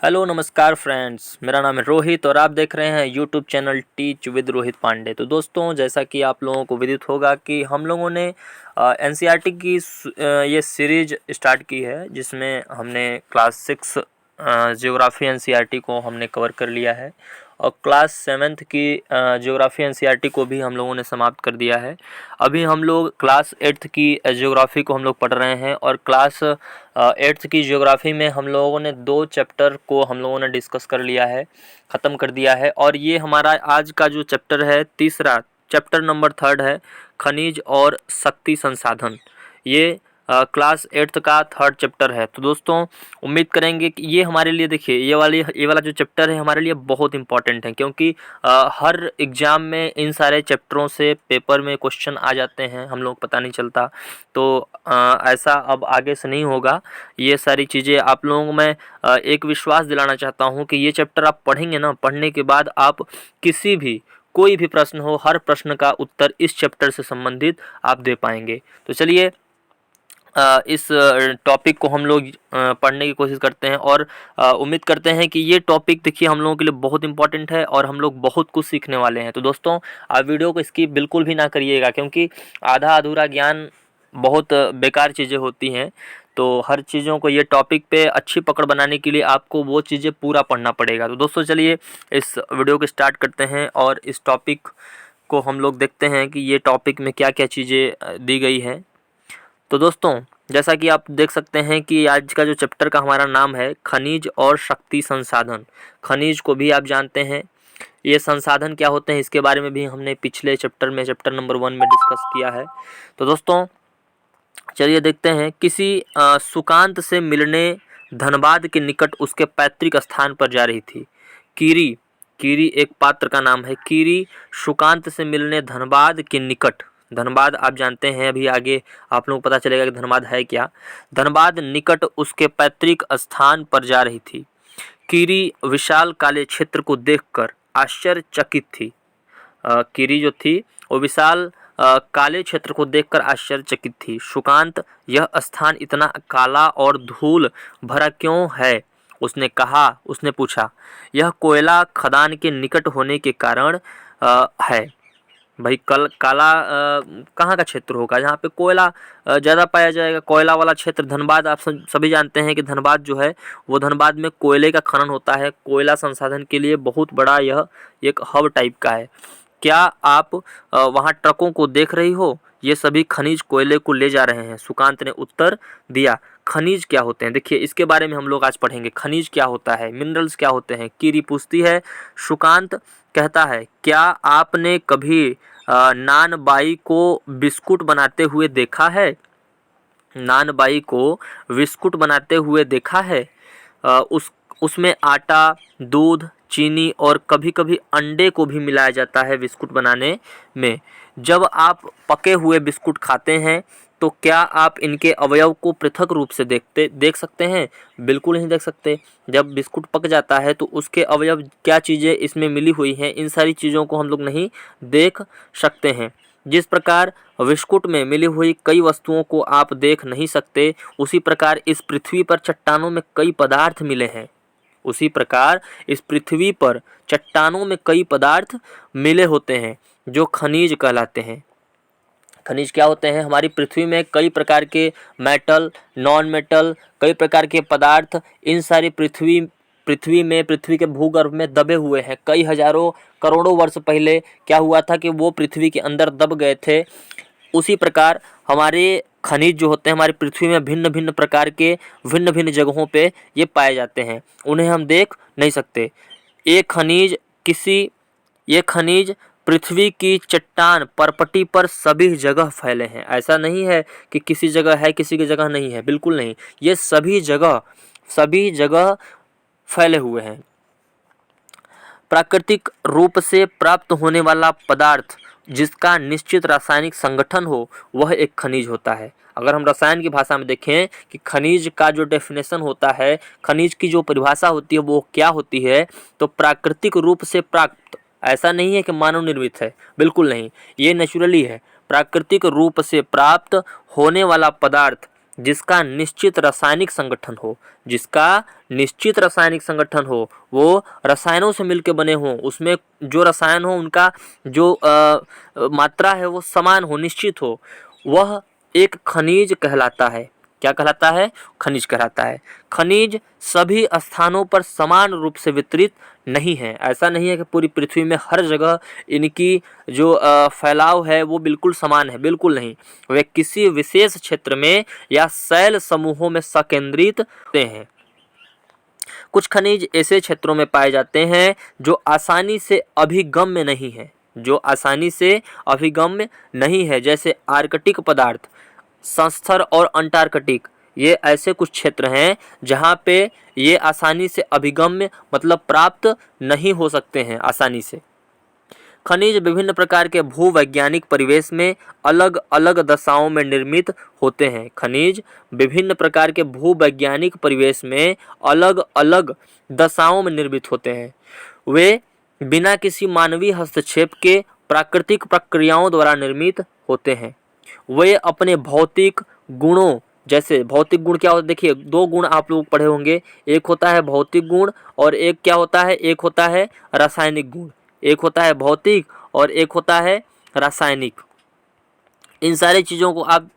Hello नमस्कार friends, मेरा नाम है रोहित और आप देख रहे हैं YouTube channel teach with Rohit Pandey. तो दोस्तों, जैसा कि आप लोगों को विदित होगा कि हम लोगों ने एनसीईआरटी की ये सीरीज स्टार्ट की है, जिसमें हमने क्लास 6 ज्योग्राफी एनसीईआरटी को हमने कवर कर लिया है और क्लास 7th की ज्योग्राफी एनसीईआरटी को भी हम लोगों ने समाप्त कर दिया है। अभी हम लोग क्लास 8th की ज्योग्राफी को हम लोग पढ़ रहे हैं और क्लास 8th की ज्योग्राफी में हम लोगों ने 2 चैप्टर को हम लोगों ने डिस्कस कर लिया है, ख़त्म कर दिया है। और ये हमारा आज का जो चैप्टर है, तीसरा चैप्टर नंबर 3 है, खनिज और शक्ति संसाधन। ये क्लास 8th का 3rd चैप्टर है। तो दोस्तों, उम्मीद करेंगे कि ये हमारे लिए, देखिए ये वाला जो चैप्टर है हमारे लिए बहुत इंपॉर्टेंट है, क्योंकि हर एग्ज़ाम में इन सारे चैप्टरों से पेपर में क्वेश्चन आ जाते हैं, हम लोग पता नहीं चलता। तो ऐसा अब आगे से नहीं होगा। ये सारी चीज़ें आप लोगों को मैं एक विश्वास दिलाना चाहता हूँ कि ये चैप्टर आप पढ़ेंगे ना, पढ़ने के बाद आप किसी भी कोई भी प्रश्न हो, हर प्रश्न का उत्तर इस चैप्टर से संबंधित आप दे पाएंगे। तो चलिए इस टॉपिक को हम लोग पढ़ने की कोशिश करते हैं और उम्मीद करते हैं कि ये टॉपिक, देखिए, हम लोगों के लिए बहुत इंपॉर्टेंट है और हम लोग बहुत कुछ सीखने वाले हैं। तो दोस्तों, आप वीडियो को स्किप बिल्कुल भी ना करिएगा, क्योंकि आधा अधूरा ज्ञान बहुत बेकार चीज़ें होती हैं। तो हर चीज़ों को, ये टॉपिक पे अच्छी पकड़ बनाने के लिए आपको वो चीज़ें पूरा पढ़ना पड़ेगा। तो दोस्तों, चलिए इस वीडियो को स्टार्ट करते हैं और इस टॉपिक को हम लोग देखते हैं कि ये टॉपिक में क्या क्या चीज़ें दी गई हैं। तो दोस्तों, जैसा कि आप देख सकते हैं कि आज का जो चैप्टर का हमारा नाम है खनिज और शक्ति संसाधन। खनिज को भी आप जानते हैं, ये संसाधन क्या होते हैं इसके बारे में भी हमने पिछले चैप्टर में, चैप्टर नंबर 1 में डिस्कस किया है। तो दोस्तों, चलिए देखते हैं। किसी सुकांत से मिलने धनबाद के निकट उसके पैतृक स्थान पर जा रही थी। कीरी, कीरी एक पात्र का नाम है। कीरी सुकांत से मिलने धनबाद के निकट, धनबाद आप जानते हैं, अभी आगे आप लोगों को पता चलेगा कि धनबाद है क्या। धनबाद निकट उसके पैतृक स्थान पर जा रही थी। कीरी विशाल काले क्षेत्र को देखकर आश्चर्यचकित थी। कीरी जो थी वो विशाल काले क्षेत्र को देखकर आश्चर्यचकित थी। सुकांत, यह स्थान इतना काला और धूल भरा क्यों है? उसने कहा, उसने पूछा। यह कोयला खदान के निकट होने के कारण है। भाई, काला कहाँ का क्षेत्र होगा? जहाँ पे कोयला ज़्यादा पाया जाएगा, कोयला वाला क्षेत्र। धनबाद, आप सभी जानते हैं कि धनबाद जो है वो, धनबाद में कोयले का खनन होता है। कोयला संसाधन के लिए बहुत बड़ा यह एक हब टाइप का है। क्या आप वहाँ ट्रकों को देख रही हो? ये सभी खनिज कोयले को ले जा रहे हैं। सुकांत ने उत्तर दिया। खनिज क्या होते हैं, देखिए इसके बारे में हम लोग आज पढ़ेंगे। खनिज क्या होता है, मिनरल्स क्या होते हैं। कीरी पूछती है। सुकांत कहता है, क्या आपने कभी नानबाई को बिस्कुट बनाते हुए देखा है? नानबाई को बिस्कुट बनाते हुए देखा है? उसमें आटा, दूध, चीनी और कभी कभी अंडे को भी मिलाया जाता है बिस्कुट बनाने में। जब आप पके हुए बिस्कुट खाते हैं तो क्या आप इनके अवयव को पृथक रूप से देख सकते हैं? बिल्कुल नहीं देख सकते। जब बिस्कुट पक जाता है तो उसके अवयव, क्या चीज़ें इसमें मिली हुई हैं, इन सारी चीज़ों को हम लोग नहीं देख सकते हैं। जिस प्रकार बिस्कुट में मिली हुई कई वस्तुओं को आप देख नहीं सकते, उसी प्रकार इस पृथ्वी पर चट्टानों में कई पदार्थ मिले हैं। उसी प्रकार इस पृथ्वी पर चट्टानों में कई पदार्थ मिले होते हैं जो खनिज कहलाते हैं। खनिज क्या होते हैं? हमारी पृथ्वी में कई प्रकार के मेटल, नॉन मेटल, कई प्रकार के पदार्थ, इन सारी पृथ्वी में, पृथ्वी के भूगर्भ में दबे हुए हैं। कई हजारों करोड़ों वर्ष पहले क्या हुआ था कि वो पृथ्वी के अंदर दब गए थे। उसी प्रकार हमारे खनिज जो होते हैं हमारी पृथ्वी में भिन्न भिन्न प्रकार के, भिन्न भिन्न जगहों पे ये पाए जाते हैं। उन्हें हम देख नहीं सकते। ये खनिज पृथ्वी की चट्टान परपटी पर सभी जगह फैले हैं। ऐसा नहीं है कि किसी जगह है, किसी की जगह नहीं है, बिल्कुल नहीं। ये सभी जगह फैले हुए हैं। प्राकृतिक रूप से प्राप्त होने वाला पदार्थ जिसका निश्चित रासायनिक संगठन हो, वह एक खनिज होता है। अगर हम रसायन की भाषा में देखें कि खनिज का जो डेफिनेशन होता है, खनिज की जो परिभाषा होती है वो क्या होती है, तो प्राकृतिक रूप से प्राप्त, ऐसा नहीं है कि मानव निर्मित है, बिल्कुल नहीं, ये नेचुरली है। प्राकृतिक रूप से प्राप्त होने वाला पदार्थ जिसका निश्चित रासायनिक संगठन हो, जिसका निश्चित रासायनिक संगठन हो, वो रसायनों से मिलकर बने हों, उसमें जो रसायन हो उनका जो मात्रा है वो समान हो, निश्चित हो, वह एक खनिज कहलाता है। क्या कहलाता है? खनिज कहलाता है। खनिज सभी स्थानों पर समान रूप से वितरित नहीं है। ऐसा नहीं है कि पूरी पृथ्वी में हर जगह इनकी जो फैलाव है वो बिल्कुल समान है, बिल्कुल नहीं। वे किसी विशेष क्षेत्र में या शैल समूहों में संकेंद्रित होते हैं। कुछ खनिज ऐसे क्षेत्रों में पाए जाते हैं जो आसानी से अभिगम्य नहीं है, जो आसानी से अभिगम्य नहीं है, जैसे आर्कटिक पदार्थ, संस्तर और अंटार्कटिक। ये ऐसे कुछ क्षेत्र हैं जहाँ पे ये आसानी से अभिगम्य मतलब प्राप्त नहीं हो सकते हैं आसानी से। खनिज विभिन्न प्रकार के भूवैज्ञानिक परिवेश में अलग अलग दशाओं में निर्मित होते हैं। खनिज विभिन्न प्रकार के भूवैज्ञानिक परिवेश में अलग अलग दशाओं में निर्मित होते हैं। वे बिना किसी मानवीय हस्तक्षेप के प्राकृतिक प्रक्रियाओं द्वारा निर्मित होते हैं। वे अपने भौतिक गुणों, जैसे भौतिक गुण क्या होता है, देखिए दो गुण आप लोग पढ़े होंगे, एक होता है भौतिक गुण और एक क्या होता है, एक होता है रासायनिक गुण। एक होता है भौतिक और एक होता है रासायनिक। इन सारी चीज़ों को आप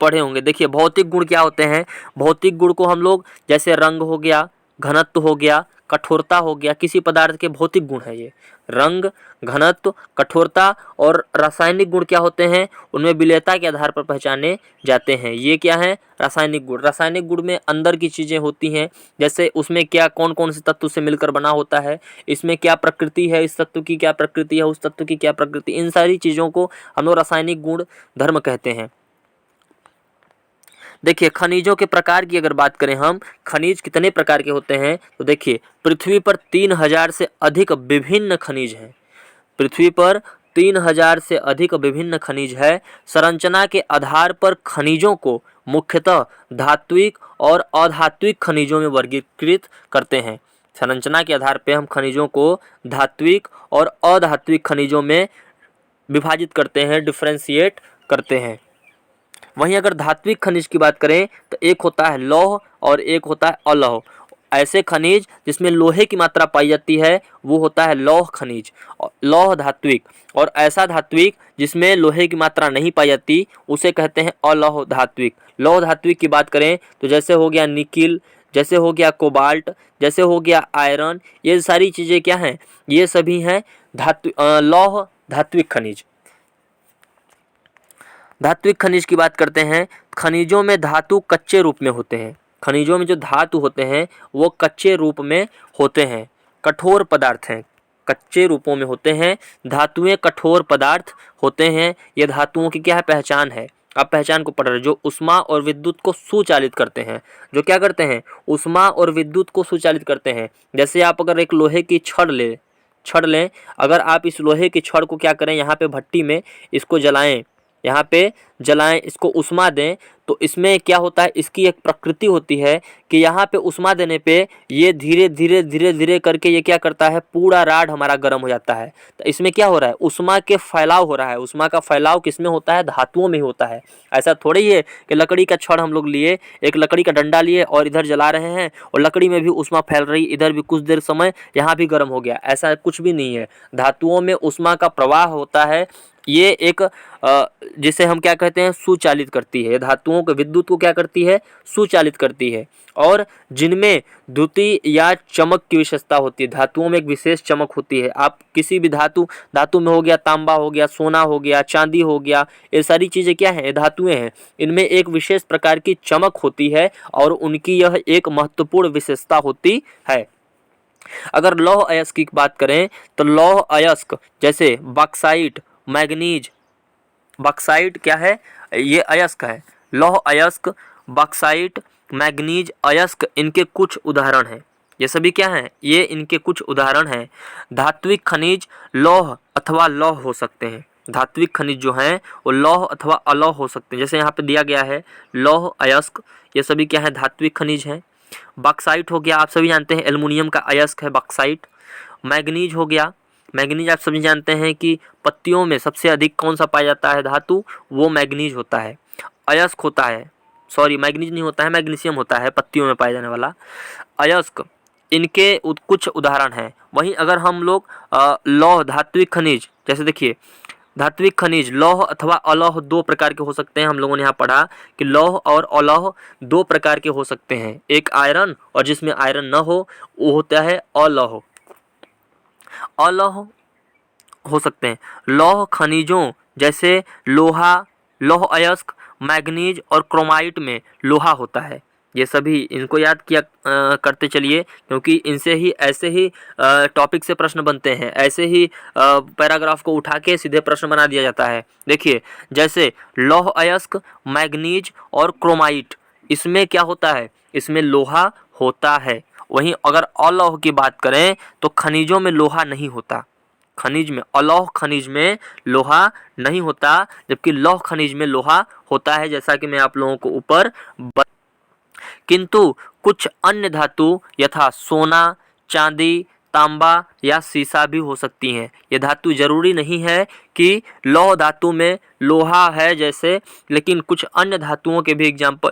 पढ़े होंगे। देखिए भौतिक गुण क्या होते हैं, भौतिक गुण को हम लोग जैसे रंग हो गया, घनत्व हो गया, कठोरता हो गया, किसी पदार्थ के भौतिक गुण है ये। रंग, घनत्व, कठोरता। और रासायनिक गुण क्या होते हैं, उनमें विलेयता के आधार पर पहचाने जाते हैं। ये क्या है, रासायनिक गुण। रासायनिक गुण में अंदर की चीज़ें होती हैं, जैसे उसमें क्या कौन कौन से तत्व से मिलकर बना होता है, इसमें क्या प्रकृति है, इस तत्व की क्या प्रकृति है, उस तत्व की क्या प्रकृति, इन सारी चीज़ों को हम लोग रासायनिक गुण धर्म कहते हैं। देखिए खनिजों के प्रकार की अगर बात करें हम, खनिज कितने प्रकार के होते हैं, तो देखिए पृथ्वी पर 3000 से अधिक विभिन्न खनिज हैं। पृथ्वी पर 3000 से अधिक विभिन्न खनिज है। संरचना के आधार पर खनिजों को मुख्यतः धात्विक और अधात्विक खनिजों में वर्गीकृत करते हैं। संरचना के आधार पर हम खनिजों को धात्विक और अधात्विक खनिजों में विभाजित करते हैं, डिफ्रेंशिएट करते हैं। वहीं अगर धात्विक खनिज की बात करें तो एक होता है लौह और एक होता है अलौह। ऐसे खनिज जिसमें लोहे की मात्रा पाई जाती है वो होता है लौह खनिज, लौह धात्विक। और ऐसा धात्विक जिसमें लोहे की मात्रा नहीं पाई जाती उसे कहते हैं अलौह धात्विक। लौह धात्विक की बात करें तो जैसे हो गया निकिल, जैसे हो गया कोबाल्ट, जैसे हो गया आयरन, ये सारी चीज़ें क्या हैं, ये सभी हैं लौह धात्विक खनिज। धात्विक खनिज की बात करते हैं। खनिजों में धातु कच्चे रूप में होते हैं। खनिजों में जो धातु होते हैं वो कच्चे रूप में होते हैं, कठोर पदार्थ हैं, कच्चे रूपों में होते हैं। धातुएं कठोर पदार्थ होते हैं। ये धातुओं की क्या है, पहचान है। आप पहचान को पढ़ रहे, जो ऊष्मा और विद्युत को सुचालित करते हैं, जो क्या करते हैं, ऊष्मा और विद्युत को सुचालित करते हैं। जैसे आप अगर एक लोहे की छड़ लें, अगर आप इस लोहे की छड़ को क्या करें, यहाँ पे भट्टी में इसको जलाएं, यहाँ पे जलाएं, इसको उष्मा दें, तो इसमें क्या होता है, इसकी एक प्रकृति होती है कि यहाँ पे उष्मा देने पे ये धीरे धीरे करके ये क्या करता है, पूरा राड हमारा गर्म हो जाता है। तो इसमें क्या हो रहा है, उष्मा के फैलाव हो रहा है। उष्मा का फैलाव किसमें होता है, धातुओं में होता है। ऐसा थोड़ी है कि लकड़ी का छड़ हम लोग लिए, एक लकड़ी का डंडा लिए और इधर जला रहे हैं और लकड़ी में भी उष्मा फैल रही, इधर भी कुछ देर समय यहाँ भी गर्म हो गया, ऐसा कुछ भी नहीं है। धातुओं में उष्मा का प्रवाह होता है। ये एक जिसे हम क्या कहते हैं, सुचालित करती है। धातुओं के विद्युत को क्या करती है, सुचालित करती है। और जिनमें द्युति या चमक की विशेषता होती है, धातुओं में एक विशेष चमक होती है। आप किसी भी धातु में हो गया, तांबा हो गया, सोना हो गया, चांदी हो गया, ये सारी चीज़ें क्या हैं, धातुएं हैं। इनमें एक विशेष प्रकार की चमक होती है और उनकी यह एक महत्वपूर्ण विशेषता होती है। अगर लौह अयस्क की बात करें तो लौह अयस्क जैसे बॉक्साइट, मैग्नीज, बॉक्साइट क्या है, ये अयस्क है। लौह अयस्क, बॉक्साइट, मैग्नीज अयस्क इनके कुछ उदाहरण हैं। ये सभी क्या हैं, ये इनके कुछ उदाहरण हैं। धात्विक खनिज लौह अथवा लौह हो सकते हैं। धात्विक खनिज जो हैं वो लौह अथवा अलौह हो सकते हैं। जैसे यहाँ पे दिया गया है लौह अयस्क, ये सभी क्या है, धात्विक खनिज हैं। बॉक्साइट हो गया, आप सभी जानते हैं एल्युमिनियम का अयस्क है बॉक्साइट। मैग्नीज हो गया, मैग्नीज आप सभी जानते हैं कि पत्तियों में सबसे अधिक कौन सा पाया जाता है धातु, वो मैग्नीज होता है, अयस्क होता है। सॉरी मैग्नीज नहीं होता है, मैग्नीशियम होता है, पत्तियों में पाया जाने वाला अयस्क, इनके कुछ उदाहरण हैं। वहीं अगर हम लोग लौह धात्विक खनिज, जैसे देखिए धात्विक खनिज लौह अथवा अलौह दो प्रकार के हो सकते हैं। हम लोगों ने यहाँ पढ़ा कि लौह और अलौह दो प्रकार के हो सकते हैं, एक आयरन और जिसमें आयरन न हो वो होता है अलौह। अलौह हो सकते हैं लौह खनिजों जैसे लोहा, लौह अयस्क, मैग्नीज और क्रोमाइट में लोहा होता है। ये सभी इनको याद किया करते चलिए, क्योंकि इनसे ही ऐसे ही टॉपिक से प्रश्न बनते हैं, ऐसे ही पैराग्राफ को उठा के सीधे प्रश्न बना दिया जाता है। देखिए जैसे लौह अयस्क, मैग्नीज और क्रोमाइट, इसमें क्या होता है, इसमें लोहा होता है। वहीं अगर अलौह की बात करें तो खनिजों में लोहा नहीं होता, खनिज में, अलौह खनिज में लोहा नहीं होता, जबकि लौह खनिज में लोहा होता है, जैसा कि मैं आप लोगों को ऊपर किंतु कुछ अन्य धातु यथा सोना, चांदी, तांबा या सीसा भी हो सकती हैं। ये धातु जरूरी नहीं है कि लौह धातु में लोहा है जैसे, लेकिन कुछ अन्य धातुओं के भी एग्जाम्पल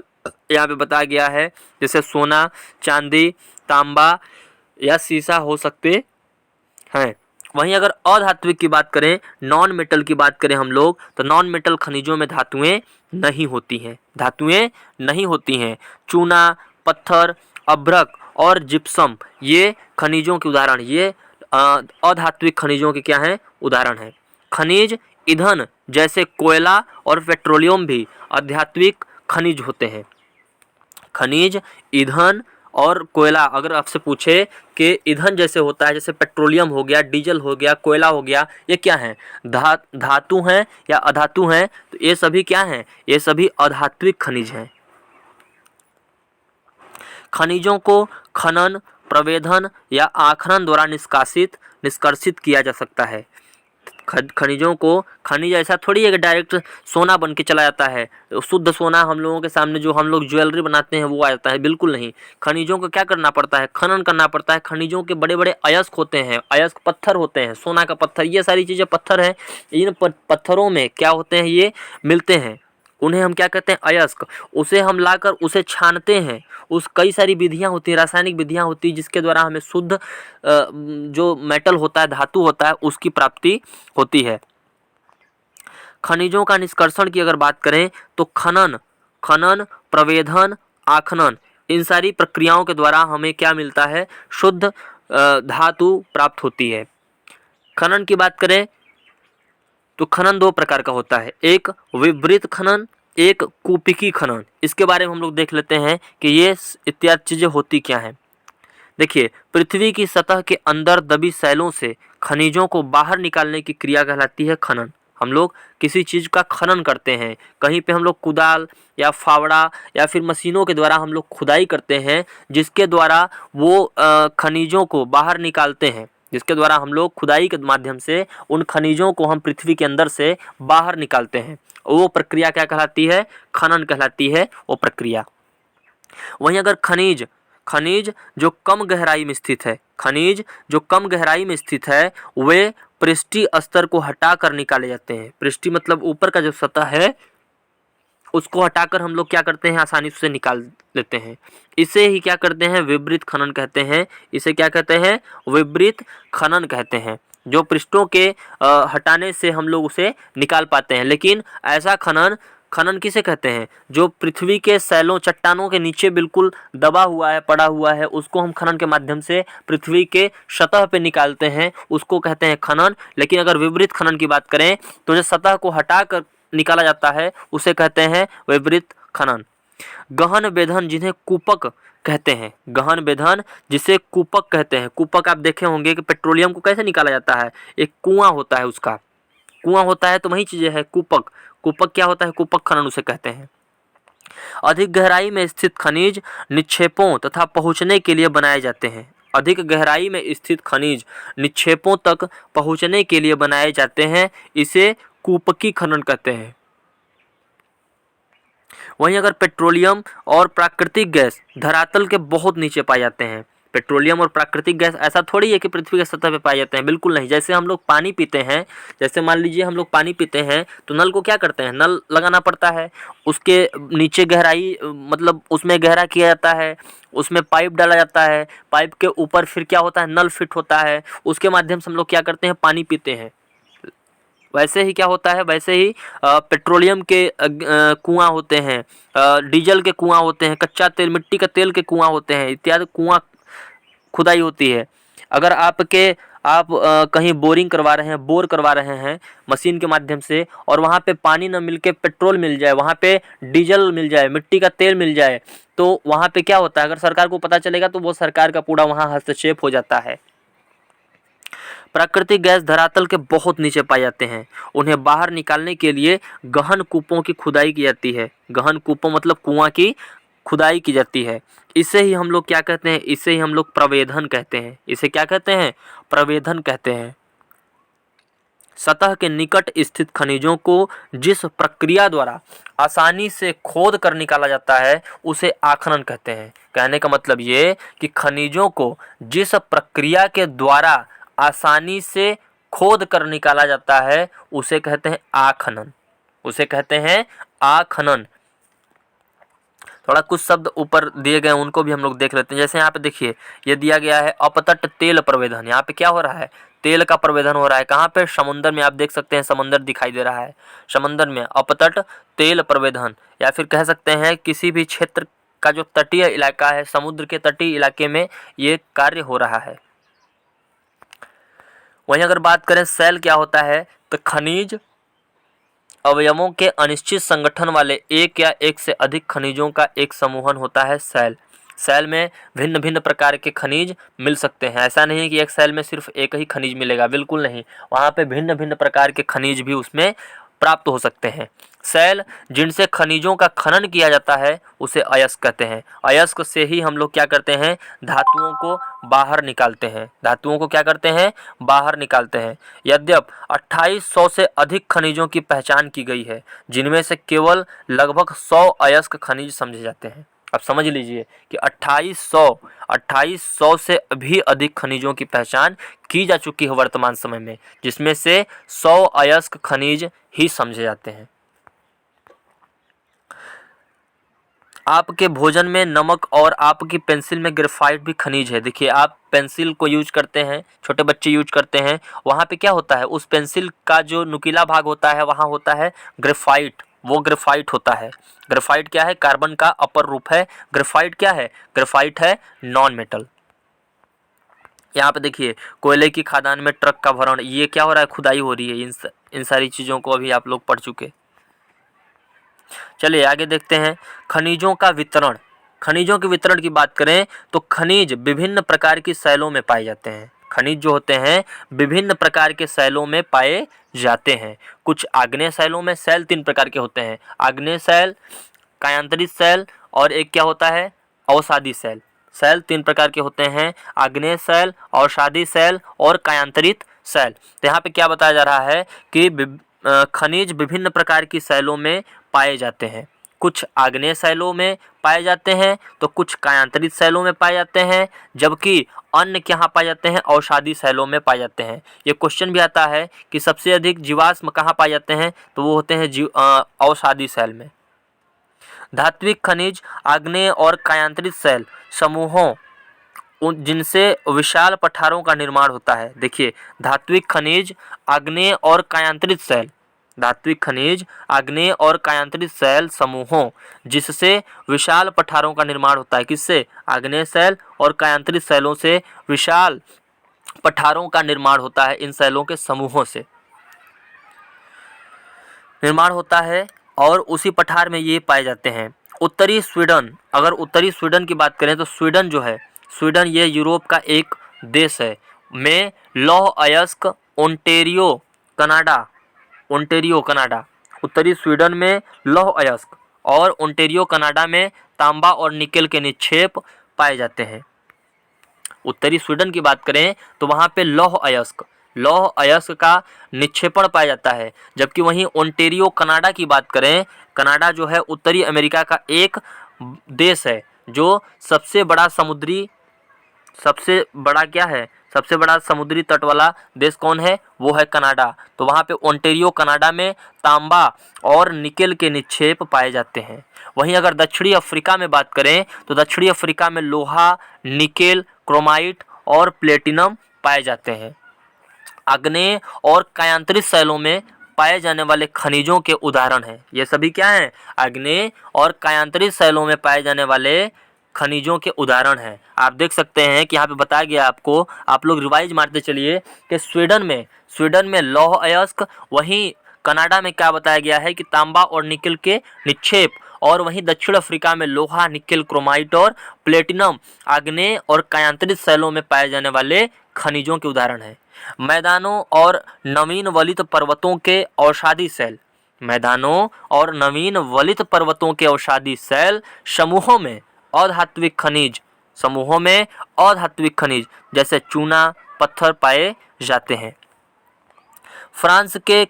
यहाँ पे बताया गया है, जैसे सोना, चांदी, तांबा या सीसा हो सकते हैं। वहीं अगर अधात्विक की बात करें, नॉन मेटल की बात करें हम लोग, तो नॉन मेटल खनिजों में धातुएं नहीं होती हैं, धातुएं नहीं होती हैं। चूना, पत्थर, अभ्रक और जिप्सम ये खनिजों के उदाहरण, ये अधात्विक खनिजों के क्या हैं, उदाहरण हैं। खनिज ईंधन जैसे कोयला और पेट्रोलियम भी आध्यात्मिक खनिज होते हैं। खनिज ईंधन और कोयला, अगर आपसे पूछे कि ईंधन जैसे होता है, जैसे पेट्रोलियम हो गया, डीजल हो गया, कोयला हो गया, ये क्या हैं, धातु हैं या अधातु हैं, तो ये सभी क्या हैं, ये सभी अधात्विक खनिज हैं। खनिजों को खनन, प्रवेधन या आखनन द्वारा निष्कर्षित किया जा सकता है। खनिजों को, खनिज ऐसा थोड़ी है कि डायरेक्ट सोना बन के चला जाता है, शुद्ध सोना हम लोगों के सामने जो हम लोग ज्वेलरी बनाते हैं वो आ जाता है, बिल्कुल नहीं। खनिजों को क्या करना पड़ता है, खनन करना पड़ता है। खनिजों के बड़े बड़े अयस्क होते हैं, अयस्क पत्थर होते हैं, सोना का पत्थर, ये सारी चीज़ें पत्थर हैं। इन पत्थरों में क्या होते हैं, ये मिलते हैं, उन्हें हम क्या कहते हैं, अयस्क। उसे हम लाकर उसे छानते हैं, उस कई सारी विधियां होती हैं, रासायनिक विधियां होती हैं, जिसके द्वारा हमें शुद्ध जो मेटल होता है, धातु होता है, उसकी प्राप्ति होती है। खनिजों का निष्कर्षण की अगर बात करें तो खनन, प्रवेधन, आखनन, इन सारी प्रक्रियाओं के द्वारा हमें क्या मिलता है, शुद्ध धातु प्राप्त होती है। खनन की बात करें तो खनन दो प्रकार का होता है, एक विवृत खनन, एक कूपिकी खनन। इसके बारे में हम लोग देख लेते हैं कि ये इत्यादि चीजें होती क्या हैं। देखिए पृथ्वी की सतह के अंदर दबी शैलों से खनिजों को बाहर निकालने की क्रिया कहलाती है खनन। हम लोग किसी चीज़ का खनन करते हैं, कहीं पे हम लोग कुदाल या फावड़ा या फिर मशीनों के द्वारा हम लोग खुदाई करते हैं, जिसके द्वारा वो खनिजों को बाहर निकालते हैं, जिसके द्वारा हम लोग खुदाई के माध्यम से उन खनिजों को हम पृथ्वी के अंदर से बाहर निकालते हैं। वो प्रक्रिया क्या कहलाती है, खनन कहलाती है वो प्रक्रिया। वहीं अगर खनिज जो कम गहराई में स्थित है, खनिज जो कम गहराई में स्थित है, वे पृष्ठीय स्तर को हटाकर निकाले जाते हैं। पृष्ठीय मतलब ऊपर का जो सतह है उसको हटाकर हम लोग क्या करते हैं, आसानी से निकाल लेते हैं। इसे ही क्या करते हैं, विवृत खनन कहते हैं। इसे क्या कहते हैं, विवृत खनन कहते हैं। जो पृष्ठों के हटाने से हम लोग उसे निकाल पाते हैं। लेकिन ऐसा खनन किसे कहते हैं, जो पृथ्वी के शैलों, चट्टानों के नीचे बिल्कुल दबा हुआ है, पड़ा हुआ है, उसको हम खनन के माध्यम से पृथ्वी के सतह पे निकालते हैं, उसको कहते हैं खनन। लेकिन अगर विवृत खनन की बात करें तो जो सतह को हटाकर निकाला जाता है उसे कहते हैं विवृत खनन। गहन वेधन जिन्हें कूपक कहते हैं, गहन वेधन जिसे कूपक कहते हैं। कूपक आप देखे होंगे कि पेट्रोलियम को कैसे निकाला जाता है, एक कुआं होता है, उसका कुआं होता है, तो वही चीजें है कूपक। कूपक क्या होता है, कूपक खनन उसे कहते हैं। अधिक गहराई में स्थित खनिज निक्षेपों तथा पहुंचने के लिए बनाए जाते हैं। अधिक गहराई में स्थित खनिज निक्षेपों तक पहुंचने के लिए बनाए जाते हैं, इसे कूपकी खनन कहते हैं। वहीं अगर पेट्रोलियम और प्राकृतिक गैस धरातल के बहुत नीचे पाए जाते हैं, पेट्रोलियम और प्राकृतिक गैस ऐसा थोड़ी है कि पृथ्वी की सतह पे पाए जाते हैं, बिल्कुल नहीं। जैसे हम लोग पानी पीते हैं, जैसे मान लीजिए हम लोग पानी पीते हैं तो नल को क्या करते हैं, नल लगाना पड़ता है, उसके नीचे गहराई मतलब उसमें गहरा किया जाता है, उसमें पाइप डाला जाता है, पाइप के ऊपर फिर क्या होता है, नल फिट होता है, उसके माध्यम से हम लोग क्या करते हैं, पानी पीते हैं। वैसे ही क्या होता है, वैसे ही पेट्रोलियम के कुआं होते हैं, डीजल के कुआं होते हैं, कच्चा तेल, मिट्टी का तेल के कुआं होते हैं, इत्यादि कुआं खुदाई होती है। अगर आप कहीं बोरिंग करवा रहे हैं, बोर करवा रहे हैं मशीन के माध्यम से, और वहाँ पे पानी न मिल के पेट्रोल मिल जाए, वहाँ पे डीजल मिल जाए, मिट्टी का तेल मिल जाए, तो वहाँ पे क्या होता है, अगर सरकार को पता चलेगा तो वो सरकार का पूरा वहाँ हस्तक्षेप हो जाता है। प्राकृतिक गैस धरातल के बहुत नीचे पाए जाते हैं। उन्हें बाहर निकालने के लिए गहन कूपों की खुदाई की जाती है। गहन कूपों मतलब कुआं की खुदाई की जाती है। इसे ही हम लोग क्या कहते हैं, इसे ही हम लोग प्रवेधन कहते हैं। इसे क्या कहते हैं, प्रवेधन कहते हैं। सतह के निकट स्थित खनिजों को जिस प्रक्रिया द्वारा आसानी से खोद कर निकाला जाता है उसे आखनन कहते हैं। कहने का मतलब ये कि खनिजों को जिस प्रक्रिया के द्वारा आसानी से खोद कर निकाला जाता है उसे कहते हैं आखनन, उसे कहते हैं आखनन। थोड़ा कुछ शब्द ऊपर दिए गए उनको भी हम लोग देख लेते हैं। जैसे यहाँ पे देखिए, ये दिया गया है अपतट तेल प्रवेधन। यहाँ पे क्या हो रहा है, तेल का प्रवेधन हो रहा है। कहाँ पे, समुद्र में। आप देख सकते हैं समंदर दिखाई दे रहा है, समंदर में अपतट तेल प्रवेधन, या फिर कह सकते हैं किसी भी क्षेत्र का जो तटीय इलाका है, समुद्र के तटीय इलाके में ये कार्य हो रहा है। वहीं अगर बात करें शैल क्या होता है, तो खनिज अवयवों के अनिश्चित संगठन वाले एक या एक से अधिक खनिजों का एक समूहन होता है शैल। शैल में भिन्न भिन्न प्रकार के खनिज मिल सकते हैं। ऐसा नहीं है कि एक शैल में सिर्फ एक ही खनिज मिलेगा, बिल्कुल नहीं। वहाँ पे भिन्न भिन्न प्रकार के खनिज भी उसमें प्राप्त हो सकते हैं। शैल जिनसे खनिजों का खनन किया जाता है उसे अयस्क कहते हैं। अयस्क से ही हम लोग क्या करते हैं, धातुओं को बाहर निकालते हैं। धातुओं को क्या करते हैं, बाहर निकालते हैं। यद्यप 2800 से अधिक खनिजों की पहचान की गई है, जिनमें से केवल लगभग 100 अयस्क खनिज समझे जाते हैं। अब समझ लीजिए कि 2800 से भी अधिक खनिजों की पहचान की जा चुकी है वर्तमान समय में, जिसमें से 100 अयस्क खनिज ही समझे जाते हैं। आपके भोजन में नमक और आपकी पेंसिल में ग्रेफाइट भी खनिज है। देखिए, आप पेंसिल को यूज करते हैं, छोटे बच्चे यूज करते हैं, वहाँ पे क्या होता है, उस पेंसिल का जो नुकीला भाग होता है वहाँ होता है ग्रेफाइट, वो ग्रेफाइट होता है। ग्रेफाइट क्या है, कार्बन का अपर रूप है। ग्रेफाइट क्या है, ग्रेफाइट है नॉन मेटल। यहाँ पे देखिए, कोयले की खदान में ट्रक का भरण, ये क्या हो रहा है, खुदाई हो रही है। इन सारी चीज़ों को अभी आप लोग पढ़ चुके। चलिए आगे देखते हैं, खनिजों का वितरण। खनिजों के वितरण की बात करें तो खनिज विभिन्न प्रकार की शैलों में पाए जाते हैं। खनिज जो होते हैं विभिन्न प्रकार के शैलों में पाए जाते हैं। कुछ आग्नेय शैलों में, शैल 3 प्रकार के होते हैं, आग्नेय शैल, कायांतरित शैल, और एक क्या होता है, अवसादी शैल। शैल 3 प्रकार के होते हैं, आग्नेय शैल, अवसादी शैल और कायांतरित शैल। तो यहाँ पे क्या बताया जा रहा है कि खनिज विभिन्न प्रकार की शैलों में पाए जाते हैं। कुछ आग्नेय शैलों में पाए जाते हैं तो कुछ कायांतरित शैलों में पाए जाते हैं, जबकि अन्य कहाँ पाए जाते हैं, अवसादी शैलों में पाए जाते हैं। ये क्वेश्चन भी आता है कि सबसे अधिक जीवाश्म कहाँ पाए जाते हैं, तो वो होते हैं अवसादी शैल में। धात्विक खनिज आग्नेय और कायांतरित शैल समूहों जिनसे विशाल पठारों का निर्माण होता है। देखिए, धात्विक खनिज आग्नेय और कायांतरित शैल, धात्विक खनिज आग्नेय और कायांतरित शैल समूहों जिससे विशाल पठारों का निर्माण होता है। किससे, आग्नेय शैल और कायांतरित शैलों से विशाल पठारों का निर्माण होता है। इन शैलों के समूहों से निर्माण होता है और उसी पठार में ये पाए जाते हैं। उत्तरी स्वीडन, अगर उत्तरी स्वीडन की बात करें तो स्वीडन जो है, स्वीडन ये यूरोप का एक देश है, में लौह अयस्क ओंटेरियो कनाडा, ओंटेरियो कनाडा, उत्तरी स्वीडन में लौह अयस्क और ओंटेरियो कनाडा में तांबा और निकेल के निक्षेप पाए जाते हैं। उत्तरी स्वीडन की बात करें तो वहाँ पे लौह अयस्क का निक्षेपण पाया जाता है, जबकि वहीं ओंटेरियो कनाडा की बात करें, कनाडा जो है उत्तरी अमेरिका का एक देश है जो सबसे बड़ा समुद्री सबसे बड़ा क्या है, सबसे बड़ा समुद्री तट वाला देश कौन है, वो है कनाडा। तो वहाँ पे ओंटारियो कनाडा में तांबा और निकेल के निक्षेप पाए जाते हैं। वहीं अगर दक्षिणी अफ्रीका में बात करें तो दक्षिणी अफ्रीका में लोहा, निकेल, क्रोमाइट और प्लेटिनम पाए जाते हैं। आग्नेय और कायांतरित शैलों में पाए जाने वाले खनिजों के उदाहरण हैं। ये सभी क्या हैं, आग्नेय और कायांतरित शैलों में पाए जाने वाले खनिजों के उदाहरण हैं। आप देख सकते हैं कि यहाँ पे बताया गया आपको, आप लोग रिवाइज मारते चलिए कि स्वीडन में लौह अयस्क, वहीं कनाडा में क्या बताया गया है कि तांबा और निकेल के निक्षेप, और वहीं दक्षिण अफ्रीका में लोहा, निकेल, क्रोमाइट और प्लेटिनम आग्नेय और कायांतरित शैलों में पाए जाने वाले खनिजों के उदाहरण हैं। मैदानों और नवीन वलित पर्वतों के औषधि शैल, मैदानों और नवीन वलित पर्वतों के औषधि शैल समूहों में अधात्विक खनिज जैसे चूना पत्थर पाए जाते हैं। फ्रांस के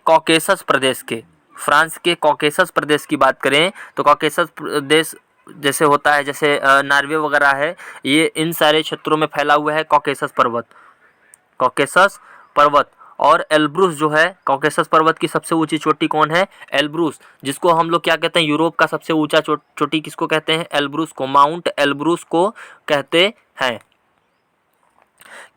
कॉकेसस प्रदेश की बात करें तो कॉकेसस प्रदेश जैसे होता है, जैसे नॉर्वे वगैरह है, ये इन सारे क्षेत्रों में फैला हुआ है कॉकेसस पर्वत। और एल्ब्रूस जो है, कॉकेसस पर्वत की सबसे ऊंची चोटी कौन है, एल्ब्रूस, जिसको हम लोग क्या कहते हैं, यूरोप का सबसे ऊंचा चोटी किसको कहते हैं, एल्ब्रूस को, माउंट एल्ब्रूस को कहते हैं।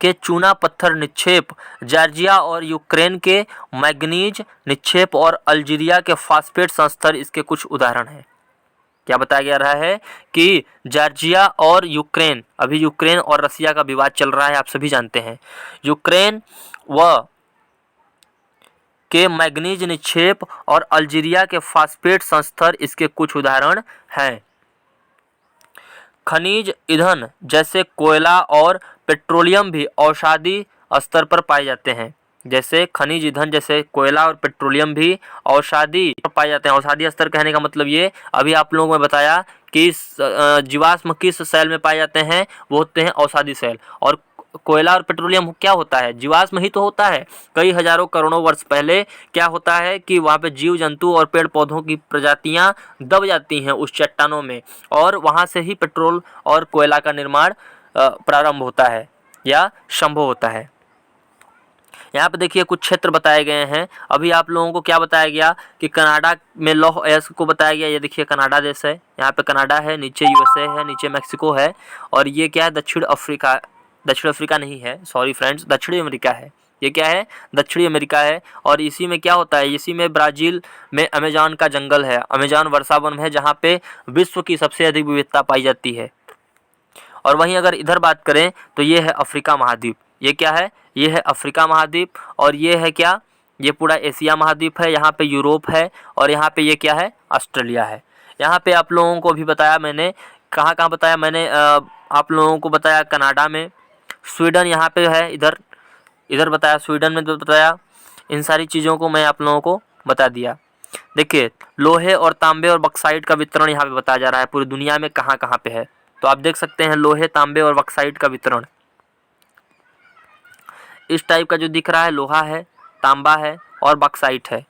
के चूना पत्थर निक्षेप, जॉर्जिया और यूक्रेन के मैग्नीज निक्षेप और अल्जीरिया के फास्फेट संस्तर इसके कुछ उदाहरण हैं। क्या बताया जा रहा है कि जॉर्जिया और यूक्रेन, अभी यूक्रेन और रसिया का विवाद चल रहा है, आप सभी जानते हैं। यूक्रेन व के मैग्नीज निक्षेप और अल्जीरिया के फास्फेट संस्तर इसके कुछ उदाहरण हैं। खनिज ईंधन जैसे कोयला और पेट्रोलियम भी औषधि स्तर पर पाए जाते हैं। जैसे खनिज ईंधन जैसे कोयला और पेट्रोलियम भी औषधि पाए जाते हैं। औषधि स्तर कहने का मतलब ये, अभी आप लोगों को बताया कि जीवाश्म किस सेल में पाए जाते हैं, वो होते हैं औषधि सेल। और कोयला और पेट्रोलियम क्या होता है, जीवाश्म ही तो होता है। कई हजारों करोड़ों वर्ष पहले क्या होता है कि वहाँ पे जीव जंतु और पेड़ पौधों की प्रजातियाँ दब जाती हैं उस चट्टानों में, और वहाँ से ही पेट्रोल और कोयला का निर्माण प्रारंभ होता है या संभव होता है। यहाँ पे देखिए कुछ क्षेत्र बताए गए हैं। अभी आप लोगों को क्या बताया गया कि कनाडा में लौह अयस्क को बताया गया। ये देखिए कनाडा देश है, यहाँ पे कनाडा है, नीचे यूएसए है, नीचे मैक्सिको है, और ये क्या है, दक्षिण अफ्रीका नहीं है, सॉरी फ्रेंड्स, दक्षिणी अमेरिका है। ये क्या है, दक्षिणी अमेरिका है। और इसी में क्या होता है, इसी में ब्राज़ील में अमेज़न का जंगल है, अमेज़न वर्षा वन है, जहाँ पे विश्व की सबसे अधिक विविधता पाई जाती है। और वहीं अगर इधर बात करें तो ये है अफ्रीका महाद्वीप। ये क्या है, ये है अफ्रीका महाद्वीप। और ये है क्या, ये पूरा एशिया महाद्वीप है। यहाँ पे यूरोप है, और यहाँ पे ये क्या है, ऑस्ट्रेलिया है। यहाँ पे आप लोगों को भी बताया मैंने, कहाँ कहाँ बताया मैंने, आप लोगों को बताया कनाडा में, स्वीडन यहाँ पे है, इधर बताया, स्वीडन में तो बताया। इन सारी चीज़ों को मैं आप लोगों को बता दिया। देखिए लोहे और तांबे और बक्साइट का वितरण यहाँ पे बताया जा रहा है पूरी दुनिया में कहाँ कहाँ पे है। तो आप देख सकते हैं लोहे, तांबे और बक्साइट का वितरण इस टाइप का जो दिख रहा है, लोहा है, तांबा है और बक्साइट है।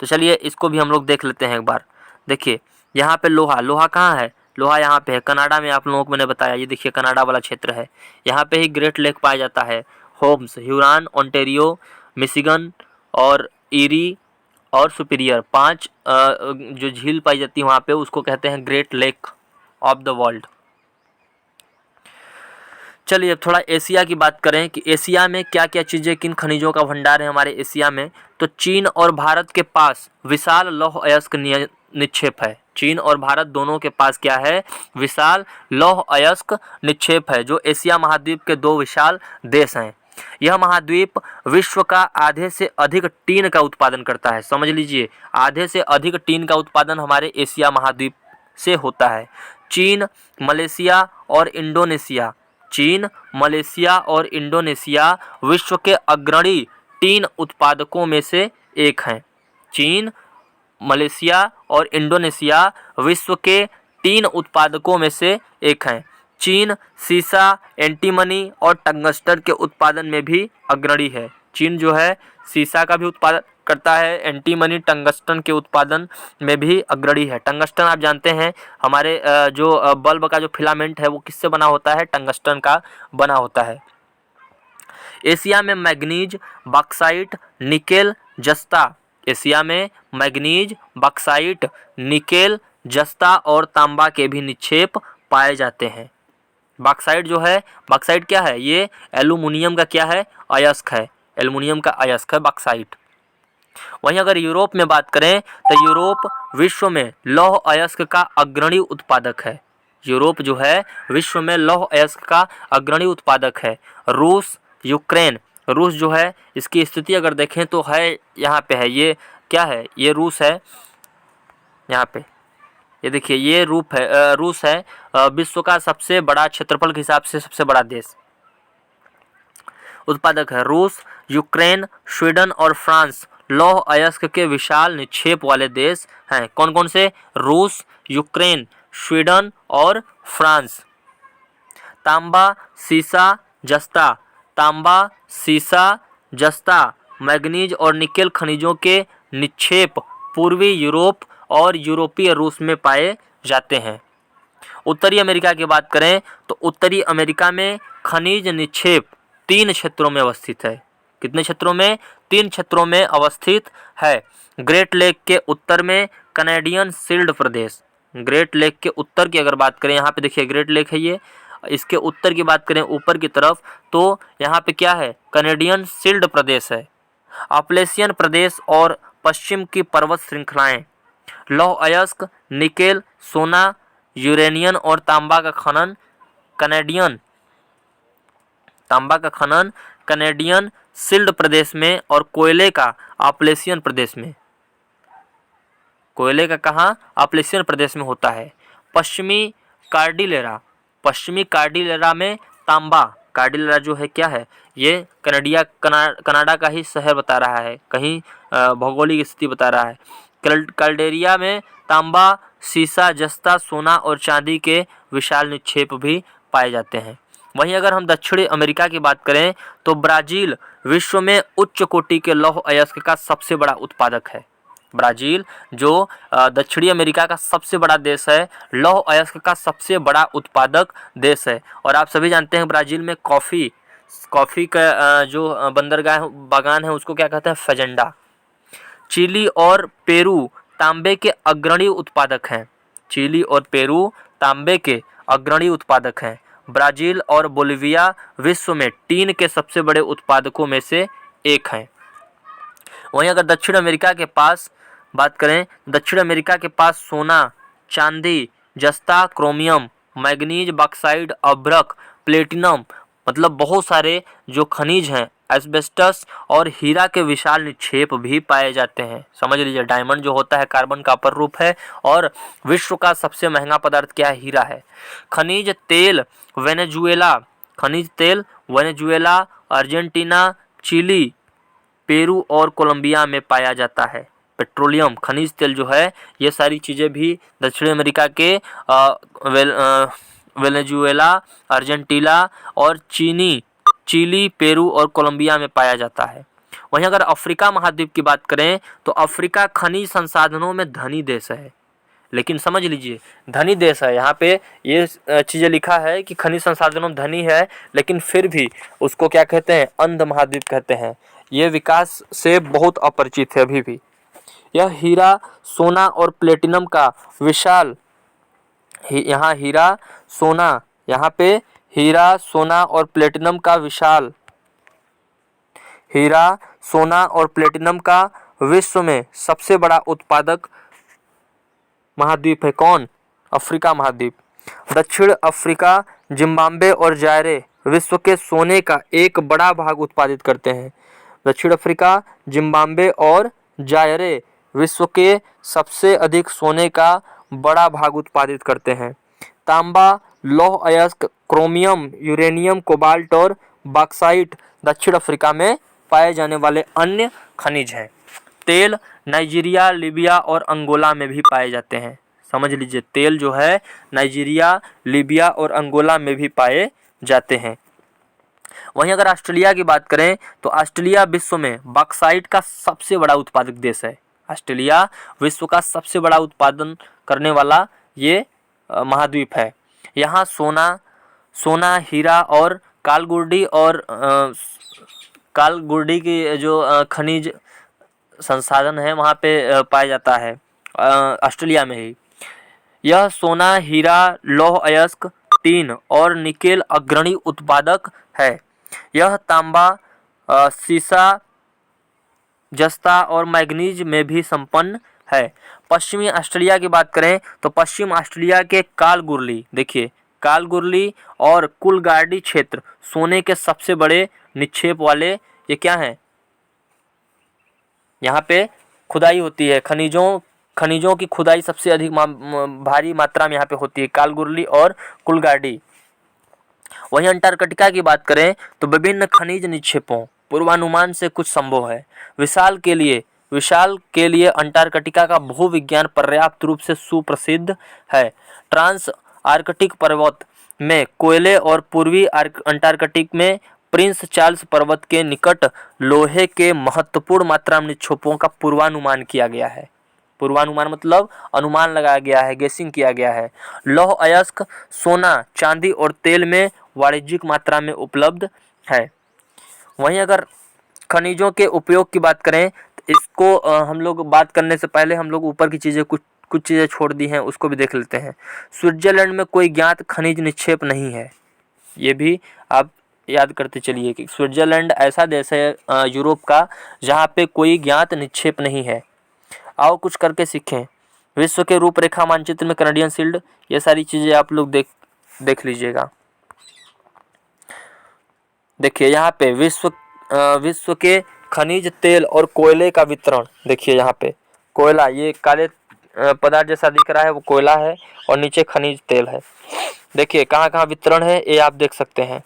तो चलिए इसको भी हम लोग देख लेते हैं एक बार। देखिए यहाँ पे लोहा कहाँ है, लोहा यहाँ पे है कनाडा में। आप लोगों को मैंने बताया, ये देखिए कनाडा वाला क्षेत्र है। यहाँ पे ही ग्रेट लेक पाया जाता है, होम्स, ह्यूरॉन, ओंटारियो, मिशिगन और ईरी और सुपीरियर, 5 जो झील पाई जाती है वहाँ पे, उसको कहते हैं great lake of the world. चलिए अब थोड़ा एशिया की बात करें कि एशिया में क्या क्या चीज़ें, किन खनिजों का भंडार है हमारे एशिया में। तो चीन और भारत के पास विशाल लौह अयस्क निक्षेप है। चीन और भारत दोनों के पास क्या है, विशाल लौह अयस्क निक्षेप है, जो एशिया महाद्वीप के 2 विशाल देश हैं। यह महाद्वीप विश्व का आधे से अधिक टीन का उत्पादन करता है। समझ लीजिए, आधे से अधिक टीन का उत्पादन हमारे एशिया महाद्वीप से होता है। चीन, मलेशिया और इंडोनेशिया विश्व के अग्रणी टीन उत्पादकों में से एक हैं। चीन, मलेशिया और इंडोनेशिया विश्व के टीन उत्पादकों में से एक हैं। चीन सीसा, एंटीमनी और टंगस्टन के उत्पादन में भी अग्रणी है। चीन जो है सीसा का भी उत्पादन करता है। एंटीमनी टंगस्टन के उत्पादन में भी अग्रणी है। टंगस्टन आप जानते हैं हमारे जो बल्ब का जो फिलामेंट है वो किससे बना होता है, टंगस्टन का बना होता है। एशिया में मैग्नीज, बॉक्साइट, निकेल, जस्ता, एशिया में मैग्नीज, बॉक्साइट, निकेल, जस्ता और तांबा के भी निक्षेप पाए जाते हैं। बॉक्साइट जो है, बॉक्साइट क्या है, ये एल्यूमिनियम का क्या है, अयस्क है, एल्यूमिनियम का अयस्क है बॉक्साइट। वहीं अगर यूरोप में बात करें तो यूरोप विश्व में लौह अयस्क का अग्रणी उत्पादक है। यूरोप जो है विश्व में लौह अयस्क का अग्रणी उत्पादक है। रूस, यूक्रेन, रूस जो है इसकी स्थिति अगर देखें तो है यहाँ पे है, ये क्या है, ये रूस है, यहाँ पे ये देखिए ये रूस है विश्व का सबसे बड़ा क्षेत्रफल के हिसाब से सबसे बड़ा देश उत्पादक है। रूस, यूक्रेन, स्वीडन और फ्रांस लौह अयस्क के विशाल निक्षेप वाले देश हैं। कौन कौन से, रूस, यूक्रेन, स्वीडन और फ्रांस। तांबा, सीसा, जस्ता, तांबा, सीसा, जस्ता, मैग्नीज और निकेल खनिजों के निक्षेप पूर्वी यूरोप और यूरोपीय रूस में पाए जाते हैं। उत्तरी अमेरिका की बात करें तो उत्तरी अमेरिका में खनिज निक्षेप 3 क्षेत्रों में अवस्थित है। कितने क्षेत्रों में, 3 क्षेत्रों में अवस्थित है। ग्रेट लेक के उत्तर में कैनेडियन शील्ड प्रदेश, ग्रेट लेक के उत्तर की अगर बात करें, यहाँ पे देखिए ग्रेट लेक है ये, इसके उत्तर की बात करें ऊपर की तरफ तो यहाँ पे क्या है, कैनेडियन शील्ड प्रदेश है। अपलेशियन प्रदेश और पश्चिम की पर्वत श्रृंखलाएं लौह अयस्क, निकेल, सोना, यूरेनियम और तांबा का खनन कैनेडियन शील्ड प्रदेश में और कोयले का अपलेशियन प्रदेश में, कोयले का कहाँ, अपलेशियन प्रदेश में होता है। पश्चिमी कार्डिलेरा में तांबा, कार्डिलेरा जो है क्या है, ये कनाडा का ही शहर बता रहा है, कहीं भौगोलिक स्थिति बता रहा है। कैल्डेरिया में तांबा, सीसा, जस्ता, सोना और चांदी के विशाल निक्षेप भी पाए जाते हैं। वहीं अगर हम दक्षिणी अमेरिका की बात करें तो ब्राज़ील विश्व में उच्च कोटि के लौह अयस्क का सबसे बड़ा उत्पादक है। ब्राज़ील जो दक्षिणी अमेरिका का सबसे बड़ा देश है, लौह अयस्क का सबसे बड़ा उत्पादक देश है। और आप सभी जानते हैं ब्राज़ील में कॉफ़ी का जो बंदरगाह बागान है उसको क्या कहते हैं, फजेंडा। चिली और पेरू तांबे के अग्रणी उत्पादक हैं। चिली और पेरू तांबे के अग्रणी उत्पादक हैं। ब्राज़ील और बोलिविया विश्व में टीन के सबसे बड़े उत्पादकों में से एक हैं। वहीं अगर दक्षिण अमेरिका के पास बात करें, दक्षिण अमेरिका के पास सोना, चांदी, जस्ता, क्रोमियम, मैग्नीज, बॉक्साइट, अभ्रक, प्लेटिनम मतलब बहुत सारे जो खनिज हैं, एस्बेस्टस और हीरा के विशाल निक्षेप भी पाए जाते हैं। समझ लीजिए डायमंड जो होता है कार्बन का अपर रूप है और विश्व का सबसे महंगा पदार्थ क्या है, हीरा है। खनिज तेल वेनेजुएला, अर्जेंटीना, चिली, पेरू और कोलंबिया में पाया जाता है। पेट्रोलियम खनिज तेल जो है ये सारी चीज़ें भी दक्षिण अमेरिका के वेनेजुएला, अर्जेंटीना और चिली, पेरू और कोलंबिया में पाया जाता है। वहीं अगर अफ्रीका महाद्वीप की बात करें तो अफ्रीका खनिज संसाधनों में धनी देश है। लेकिन समझ लीजिए धनी देश है, यहाँ पे ये चीज़ें लिखा है कि खनिज संसाधनों में धनी है, लेकिन फिर भी उसको क्या कहते हैं, अंध महाद्वीप कहते हैं। ये विकास से बहुत अपरिचित है अभी भी। यह हीरा, सोना और प्लेटिनम का विशाल, यहाँ हीरा, सोना, यहाँ पे हीरा, सोना और प्लेटिनम का विशाल, हीरा, सोना और प्लेटिनम का विश्व में सबसे बड़ा उत्पादक महाद्वीप है। कौन, अफ्रीका महाद्वीप। दक्षिण अफ्रीका, जिम्बाब्वे और जायरे विश्व के सोने का एक बड़ा भाग उत्पादित करते हैं। दक्षिण अफ्रीका, जिम्बाब्वे और जायरे विश्व के सबसे अधिक सोने का बड़ा भाग उत्पादित करते हैं। तांबा, लौह अयस्क, क्रोमियम, यूरेनियम, कोबाल्ट और बॉक्साइट दक्षिण अफ्रीका में पाए जाने वाले अन्य खनिज हैं। तेल नाइजीरिया, लीबिया और अंगोला में भी पाए जाते हैं। समझ लीजिए तेल जो है नाइजीरिया, लीबिया और अंगोला में भी पाए जाते हैं। वहीं अगर ऑस्ट्रेलिया की बात करें तो ऑस्ट्रेलिया विश्व में बॉक्साइट का सबसे बड़ा उत्पादक देश है। ऑस्ट्रेलिया विश्व का सबसे बड़ा उत्पादन करने वाला ये महाद्वीप है। यहाँ सोना, हीरा और कालगुर्डी की जो खनिज संसाधन है वहाँ पे पाया जाता है ऑस्ट्रेलिया में ही। यह सोना, हीरा, लौह अयस्क, टीन और निकेल अग्रणी उत्पादक है। यह तांबा, सीसा, जस्ता और मैग्नीज में भी संपन्न है। पश्चिमी ऑस्ट्रेलिया की बात करें तो पश्चिम ऑस्ट्रेलिया के कालगुरली और कूलगार्डी क्षेत्र सोने के सबसे बड़े निक्षेप वाले ये क्या हैं, यहाँ पे खुदाई होती है। खनिजों की खुदाई सबसे अधिक भारी मात्रा में यहाँ पे होती है, कालगुरली और कूलगार्डी। वहीं अंटार्कटिका की बात करें तो विभिन्न खनिज निक्षेपों पूर्वानुमान से कुछ संभव है। विशाल के लिए अंटार्कटिका का भूविज्ञान पर्याप्त रूप से सुप्रसिद्ध है। ट्रांस आर्कटिक पर्वत में कोयले और पूर्वी अंटार्कटिक में प्रिंस चार्ल्स पर्वत के निकट लोहे के महत्वपूर्ण मात्रा में निक्षेपों का पूर्वानुमान किया गया है। पूर्वानुमान मतलब अनुमान लगाया गया है, गेसिंग किया गया है। लौह अयस्क सोना, चांदी और तेल में वाणिज्यिक मात्रा में उपलब्ध है। वहीं अगर खनिजों के उपयोग की बात करें तो इसको हम लोग बात करने से पहले हम लोग ऊपर की चीज़ें कुछ चीज़ें छोड़ दी हैं, उसको भी देख लेते हैं। स्विट्जरलैंड में कोई ज्ञात खनिज निक्षेप नहीं है। ये भी आप याद करते चलिए कि स्विट्जरलैंड ऐसा देश है यूरोप का जहाँ पे कोई ज्ञात निक्षेप नहीं है। आओ कुछ करके सीखें। विश्व के रूपरेखा मानचित्र में कैनेडियन शील्ड, ये सारी चीज़ें आप लोग देख लीजिएगा। देखिए यहाँ पे विश्व के खनिज, तेल और कोयले का वितरण। देखिए यहाँ पे कोयला, ये काले पदार्थ जैसा दिख रहा है वो कोयला है और नीचे खनिज तेल है। देखिए कहाँ कहाँ वितरण है ये आप देख सकते हैं।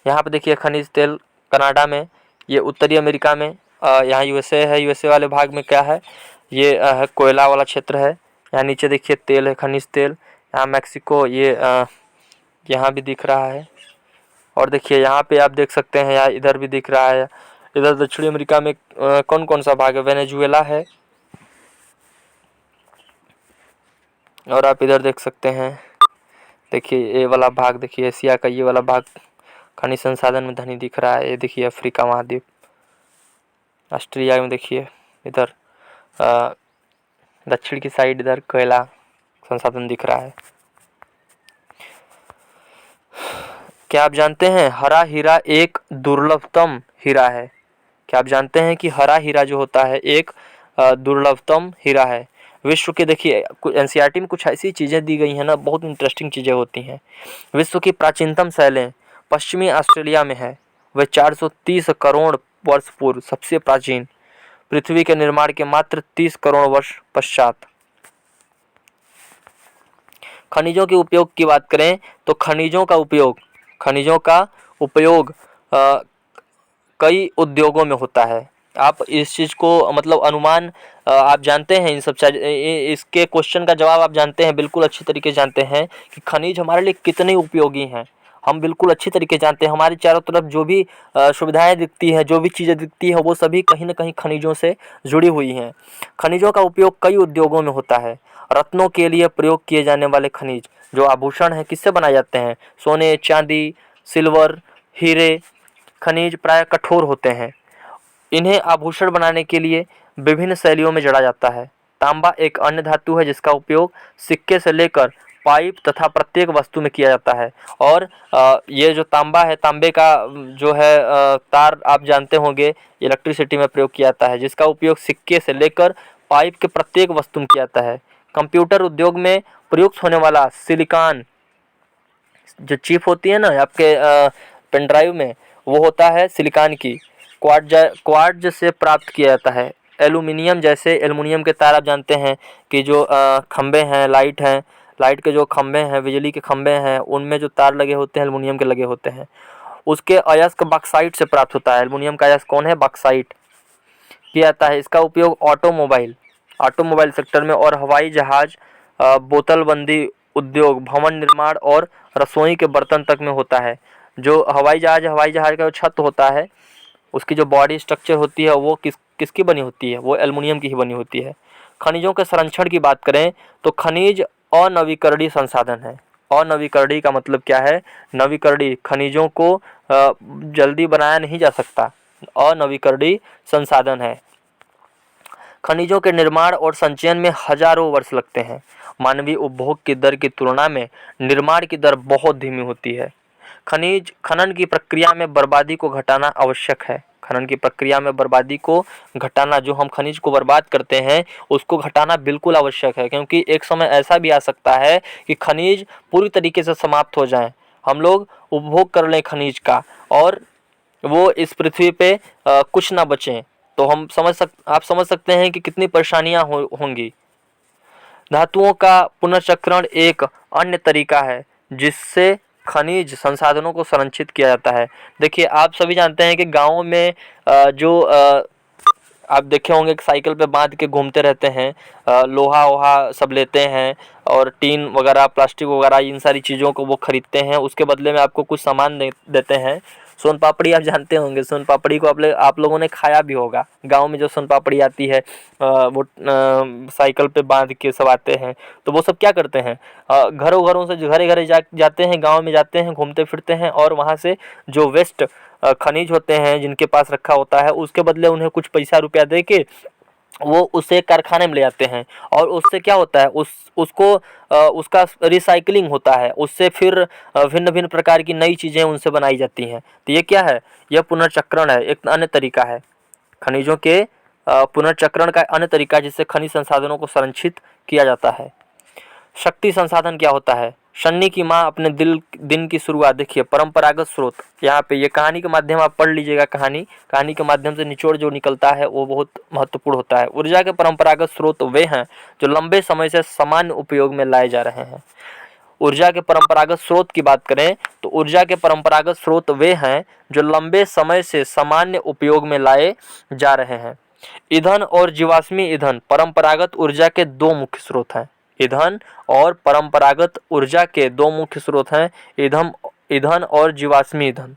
यहाँ पे देखिए खनिज तेल कनाडा में, ये उत्तरी अमेरिका में, यहाँ यूएसए है। यूएसए वाले भाग में क्या है, ये है कोयला वाला क्षेत्र है। यहाँ नीचे देखिए तेल है, खनिज तेल। यहाँ मैक्सिको, ये यहाँ भी दिख रहा है। और देखिए यहाँ पे आप देख सकते हैं, यहाँ इधर भी दिख रहा है। इधर दक्षिणी अमेरिका में कौन कौन सा भाग है, वेनेजुएला है। और आप इधर देख सकते हैं, देखिए ये वाला भाग, देखिए एशिया का ये वाला भाग खनिज संसाधन में धनी दिख रहा है। ये देखिए अफ्रीका महाद्वीप। ऑस्ट्रेलिया में देखिए इधर दक्षिण की साइड इधर कोयला संसाधन दिख रहा है। क्या आप जानते हैं हरा हीरा एक दुर्लभतम हीरा है? क्या आप जानते हैं कि हरा हीरा जो होता है एक दुर्लभतम हीरा है? विश्व के, देखिए एनसीईआरटी में कुछ ऐसी चीज़ें दी गई हैं ना, बहुत इंटरेस्टिंग चीज़ें होती हैं। विश्व की प्राचीनतम शैलें पश्चिमी ऑस्ट्रेलिया में है। वह 430 करोड़ वर्ष पूर्व सबसे प्राचीन, पृथ्वी के निर्माण के मात्र 30 करोड़ वर्ष पश्चात। खनिजों के उपयोग की बात करें तो खनिजों का उपयोग कई उद्योगों में होता है। आप इस चीज़ को मतलब अनुमान आप जानते हैं, इन सब इसके क्वेश्चन का जवाब आप जानते हैं, बिल्कुल अच्छी तरीके से जानते हैं कि खनिज हमारे लिए कितने उपयोगी हैं। हम बिल्कुल अच्छी तरीके जानते हैं। हमारे चारों तरफ जो भी सुविधाएं दिखती हैं, जो भी चीज़ें दिखती हैं, वो सभी कहीं ना कहीं खनिजों से जुड़ी हुई हैं। खनिजों का उपयोग कई उद्योगों में होता है। रत्नों के लिए प्रयोग किए जाने वाले खनिज, जो आभूषण हैं, किससे बनाए जाते हैं? सोने, चांदी, सिल्वर, हीरे खनिज प्राय कठोर होते हैं। इन्हें आभूषण बनाने के लिए विभिन्न शैलियों में जड़ा जाता है। तांबा एक अन्य धातु है जिसका उपयोग सिक्के से लेकर पाइप तथा प्रत्येक वस्तु में किया जाता है। और ये जो तांबा है, तांबे का जो है तार आप जानते होंगे, इलेक्ट्रिसिटी में प्रयोग किया जाता है, जिसका उपयोग सिक्के से लेकर पाइप के प्रत्येक वस्तु में किया जाता है। कंप्यूटर उद्योग में प्रयुक्त होने वाला सिलिकॉन, जो चिप होती है ना आपके पेन ड्राइव में, वो होता है सिलिकॉन की। क्वार्ट्ज से प्राप्त किया जाता है। एल्युमिनियम के तार आप जानते हैं कि जो खंबे हैं, लाइट के जो खंबे हैं, बिजली के खंबे हैं, उनमें जो तार लगे होते हैं एल्युमिनियम के लगे होते हैं। उसके अयस्क बॉक्साइट से प्राप्त होता है। एल्युमिनियम का अयस्क कौन है? बॉक्साइट किया जाता है। इसका उपयोग ऑटोमोबाइल सेक्टर में और हवाई जहाज बोतलबंदी उद्योग, भवन निर्माण और रसोई के बर्तन तक में होता है। जो हवाई जहाज़ का जो छत होता है, उसकी जो बॉडी स्ट्रक्चर होती है वो किसकी बनी होती है? वो एल्युमिनियम की ही बनी होती है। खनिजों के संरक्षण की बात करें तो खनिज अनवीकरणीय संसाधन है। अनवीकरणीय का मतलब क्या है? नवीकरणीय, खनिजों को जल्दी बनाया नहीं जा सकता, अनवीकरणीय संसाधन है। खनिजों के निर्माण और संचयन में हजारों वर्ष लगते हैं। मानवीय उपभोग की दर की तुलना में निर्माण की दर बहुत धीमी होती है। खनिज खनन की प्रक्रिया में बर्बादी को घटाना आवश्यक है। खनन की प्रक्रिया में बर्बादी को घटाना, जो हम खनिज को बर्बाद करते हैं उसको घटाना बिल्कुल आवश्यक है, क्योंकि एक समय ऐसा भी आ सकता है कि खनिज पूरी तरीके से समाप्त हो जाएं, हम लोग उपभोग कर लें खनिज का और वो इस पृथ्वी पे कुछ ना बचें, तो आप समझ सकते हैं कि कितनी परेशानियां होंगी। धातुओं का पुनर्चक्रण एक अन्य तरीका है जिससे खनिज संसाधनों को संरक्षित किया जाता है। देखिए, आप सभी जानते हैं कि गाँव में आप देखे होंगे कि साइकिल पे बांध के घूमते रहते हैं, लोहा वोहा सब लेते हैं और टीन वगैरह, प्लास्टिक वगैरह, इन सारी चीज़ों को वो खरीदते हैं, उसके बदले में आपको कुछ सामान देते हैं। सोन पापड़ी आप जानते होंगे, सोन पापड़ी को आप लोगों ने खाया भी होगा। गांव में जो सोन पापड़ी आती है वो साइकिल पे बांध के सब आते हैं, तो वो सब क्या करते हैं, घरों घरों से घरे घरे जाते हैं, गाँव में जाते हैं, घूमते फिरते हैं और वहाँ से जो वेस्ट खनिज होते हैं जिनके पास रखा होता है, उसके बदले उन्हें कुछ पैसा रुपया दे के वो उसे कारखाने में ले जाते हैं और उससे क्या होता है, उसका रिसाइकलिंग होता है, उससे फिर भिन्न भिन्न प्रकार की नई चीज़ें उनसे बनाई जाती हैं। तो ये क्या है? यह पुनर्चक्रण है, एक अन्य तरीका है। खनिजों के पुनर्चक्रण का अन्य तरीका जिससे खनिज संसाधनों को संरक्षित किया जाता है। शक्ति संसाधन क्या होता है? शन्नी की माँ अपने दिन की शुरुआत, देखिए परंपरागत स्रोत, यहाँ पे ये कहानी के माध्यम आप पढ़ लीजिएगा। कहानी के माध्यम से निचोड़ जो निकलता है वो बहुत महत्वपूर्ण होता है। ऊर्जा के परंपरागत स्रोत वे हैं जो लंबे समय से सामान्य उपयोग में लाए जा रहे हैं। ऊर्जा के परंपरागत स्रोत की बात करें तो ऊर्जा के परंपरागत स्रोत वे हैं जो लंबे समय से सामान्य उपयोग में लाए जा रहे हैं। ईंधन और जीवाश्मी ईंधन परंपरागत ऊर्जा के दो मुख्य स्रोत हैं। ईंधन और परंपरागत ऊर्जा के दो मुख्य स्रोत हैं, ईंधन और जीवाश्मी ईंधन।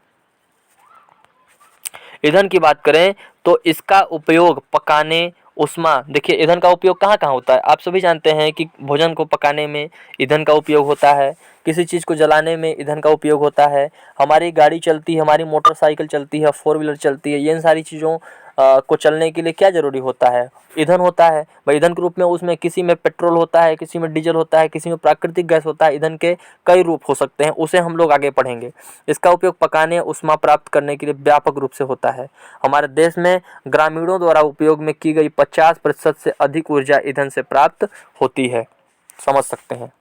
ईंधन की बात करें तो इसका उपयोग पकाने, उष्मा, देखिए ईंधन का उपयोग कहाँ कहाँ होता है? आप सभी जानते हैं कि भोजन को पकाने में ईंधन का उपयोग होता है, किसी चीज़ को जलाने में ईंधन का उपयोग होता है, हमारी गाड़ी चलती है, हमारी मोटरसाइकिल चलती है, 4 व्हीलर चलती है, ये इन सारी चीज़ों को चलने के लिए क्या ज़रूरी होता है? ईंधन होता है। भाई ईंधन के रूप में उसमें किसी में पेट्रोल होता है, किसी में डीजल होता है, किसी में प्राकृतिक गैस होता है। ईंधन के कई रूप हो सकते हैं, उसे हम लोग आगे पढ़ेंगे। इसका उपयोग पकाने, उष्मा प्राप्त करने के लिए व्यापक रूप से होता है। हमारे देश में ग्रामीणों द्वारा उपयोग में की गई 50% से अधिक ऊर्जा ईंधन से प्राप्त होती है। समझ सकते हैं,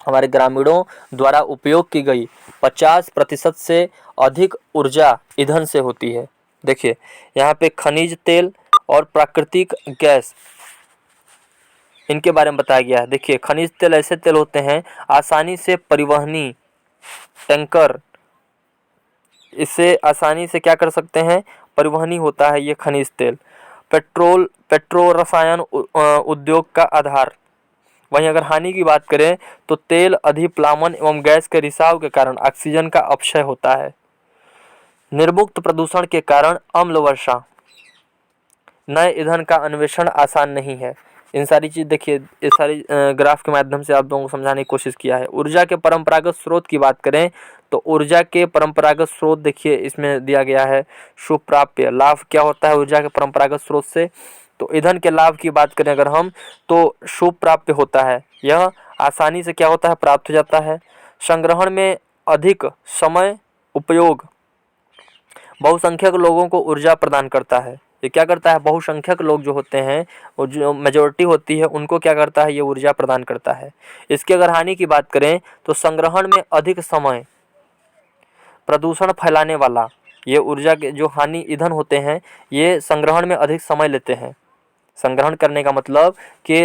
हमारे ग्रामीणों द्वारा उपयोग की गई 50% से अधिक ऊर्जा ईंधन से होती है। देखिए यहाँ पे खनिज तेल और प्राकृतिक गैस, इनके बारे में बताया गया है। देखिए खनिज तेल ऐसे तेल होते हैं आसानी से परिवहनी, टैंकर, इससे आसानी से क्या कर सकते हैं, परिवहनी होता है ये खनिज तेल। पेट्रोल रसायन उद्योग का आधार। वहीं अगर हानि की बात करें तो तेल अधिप्लावन एवं गैस के रिसाव के कारण ऑक्सीजन का अपक्षय होता है। निर्मुक्त प्रदूषण के कारण अम्ल वर्षा। नए ईंधन का अन्वेषण आसान नहीं है। इन सारी चीज़ देखिए, इस सारी ग्राफ के माध्यम से आप लोगों को समझाने की कोशिश किया है। ऊर्जा के परंपरागत स्रोत की बात करें तो ऊर्जा के परंपरागत स्रोत देखिए इसमें दिया गया है। सुप्राप्य लाभ क्या होता है ऊर्जा के परंपरागत स्रोत से? तो ईंधन के लाभ की बात करें अगर हम तो सुप्राप्य होता है, यह आसानी से क्या होता है, प्राप्त हो जाता है। संग्रहण में अधिक समय उपयोग बहुसंख्यक लोगों को ऊर्जा प्रदान करता है। ये क्या करता है, बहुसंख्यक लोग जो होते हैं, वो जो मेजॉरिटी होती है, उनको क्या करता है, ये ऊर्जा प्रदान करता है। इसकी अगर हानि की बात करें तो संग्रहण में अधिक समय, प्रदूषण फैलाने वाला, ये ऊर्जा के जो हानि ईंधन होते हैं ये संग्रहण में अधिक समय लेते हैं। संग्रहण करने का मतलब कि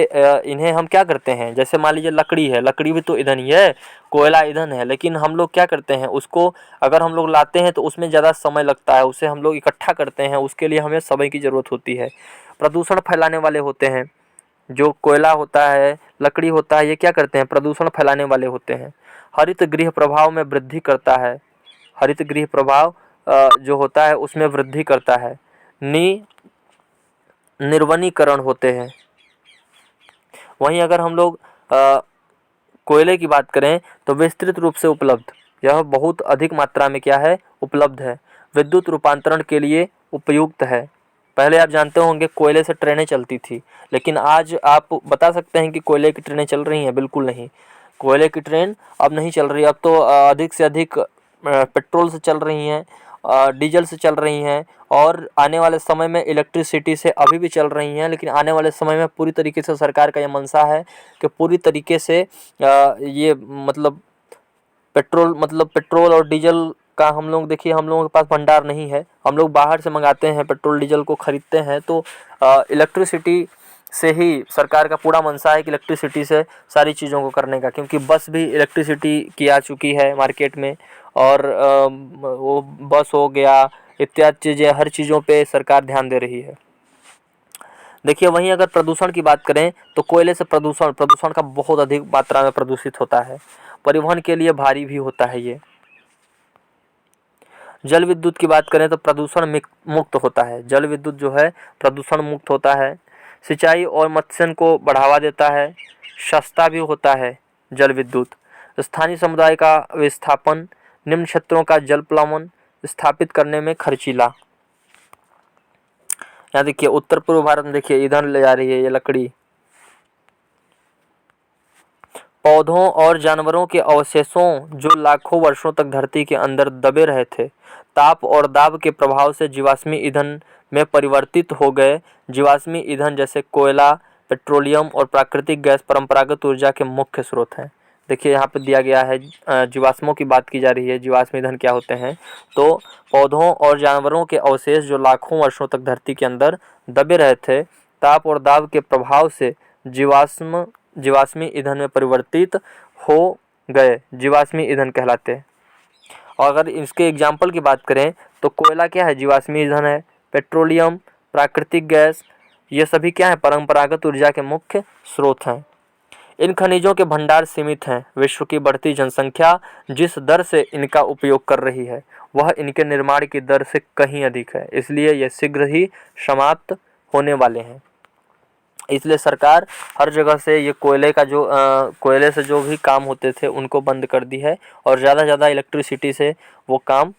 इन्हें हम क्या करते हैं, जैसे मान लीजिए लकड़ी है, लकड़ी भी तो ईंधन ही है, कोयला ईंधन है, लेकिन हम लोग क्या करते हैं, उसको अगर हम लोग लाते हैं तो उसमें ज़्यादा समय लगता है, उसे हम लोग इकट्ठा करते हैं, उसके लिए हमें समय की ज़रूरत होती है। प्रदूषण फैलाने वाले होते हैं, जो कोयला होता है, लकड़ी होता है, ये क्या करते हैं, प्रदूषण फैलाने वाले होते हैं। हरित गृह प्रभाव में वृद्धि करता है, हरित गृह प्रभाव जो होता है उसमें वृद्धि करता है। निर्वनीकरण होते हैं। वहीं अगर हम लोग कोयले की बात करें तो विस्तृत रूप से उपलब्ध, यह बहुत अधिक मात्रा में क्या है, उपलब्ध है। विद्युत रूपांतरण के लिए उपयुक्त है। पहले आप जानते होंगे कोयले से ट्रेनें चलती थी, लेकिन आज आप बता सकते हैं कि कोयले की ट्रेनें चल रही हैं? बिल्कुल नहीं, कोयले की ट्रेन अब नहीं चल रही। अब तो अधिक से अधिक पेट्रोल से चल रही हैं, डीजल से चल रही हैं, और आने वाले समय में इलेक्ट्रिसिटी से अभी भी चल रही हैं। लेकिन आने वाले समय में पूरी तरीके से सरकार का ये मंशा है कि पूरी तरीके से ये मतलब पेट्रोल और डीजल का हम लोग देखिए, हम लोगों के पास भंडार नहीं है, हम लोग बाहर से मंगाते हैं, पेट्रोल डीजल को खरीदते हैं। तो इलेक्ट्रिसिटी से ही सरकार का पूरा मंशा है कि इलेक्ट्रिसिटी से सारी चीज़ों को करने का, क्योंकि बस भी इलेक्ट्रिसिटी की आ चुकी है मार्केट में, और वो बस हो गया इत्यादि चीज़ें, हर चीज़ों पे सरकार ध्यान दे रही है। देखिए वहीं अगर प्रदूषण की बात करें तो कोयले से प्रदूषण का बहुत अधिक मात्रा में प्रदूषित होता है। परिवहन के लिए भारी भी होता है ये। जल विद्युत की बात करें तो प्रदूषण मुक्त होता है। जल विद्युत जो है प्रदूषण मुक्त होता है। सिंचाई और मत्स्यन को बढ़ावा देता है। सस्ता भी होता है जल विद्युत। स्थानीय समुदाय का विस्थापन, निम्न क्षेत्रों का जल प्लावन स्थापित करने में खर्चीला। यहाँ देखिए उत्तर पूर्व भारत में देखिए ईंधन ले जा रही है ये लकड़ी। पौधों और जानवरों के अवशेषों जो लाखों वर्षों तक धरती के अंदर दबे रहे थे, ताप और दाब के प्रभाव से जीवाश्मी ईंधन में परिवर्तित हो गए। जीवाश्मी ईंधन जैसे कोयला, पेट्रोलियम और प्राकृतिक गैस परंपरागत ऊर्जा के मुख्य स्रोत हैं। देखिए यहाँ पे दिया गया है, जीवाश्मों की बात की जा रही है। जीवाश्म ईंधन क्या होते हैं? तो पौधों और जानवरों के अवशेष जो लाखों वर्षों तक धरती के अंदर दबे रहे थे, ताप और दाब के प्रभाव से जीवाश्मी ईंधन में परिवर्तित हो गए, जीवाश्मी ईंधन कहलाते हैं। और अगर इसके एग्जाम्पल की बात करें तो कोयला क्या है? जीवाश्मी ईंधन है। पेट्रोलियम, प्राकृतिक गैस, ये सभी क्या है? परंपरागत ऊर्जा के मुख्य स्रोत हैं। इन खनिजों के भंडार सीमित हैं। विश्व की बढ़ती जनसंख्या जिस दर से इनका उपयोग कर रही है वह इनके निर्माण की दर से कहीं अधिक है, इसलिए ये शीघ्र ही समाप्त होने वाले हैं। इसलिए सरकार हर जगह से ये कोयले का जो कोयले से जो भी काम होते थे उनको बंद कर दी है, और ज़्यादा से ज़्यादा इलेक्ट्रिसिटी से वो काम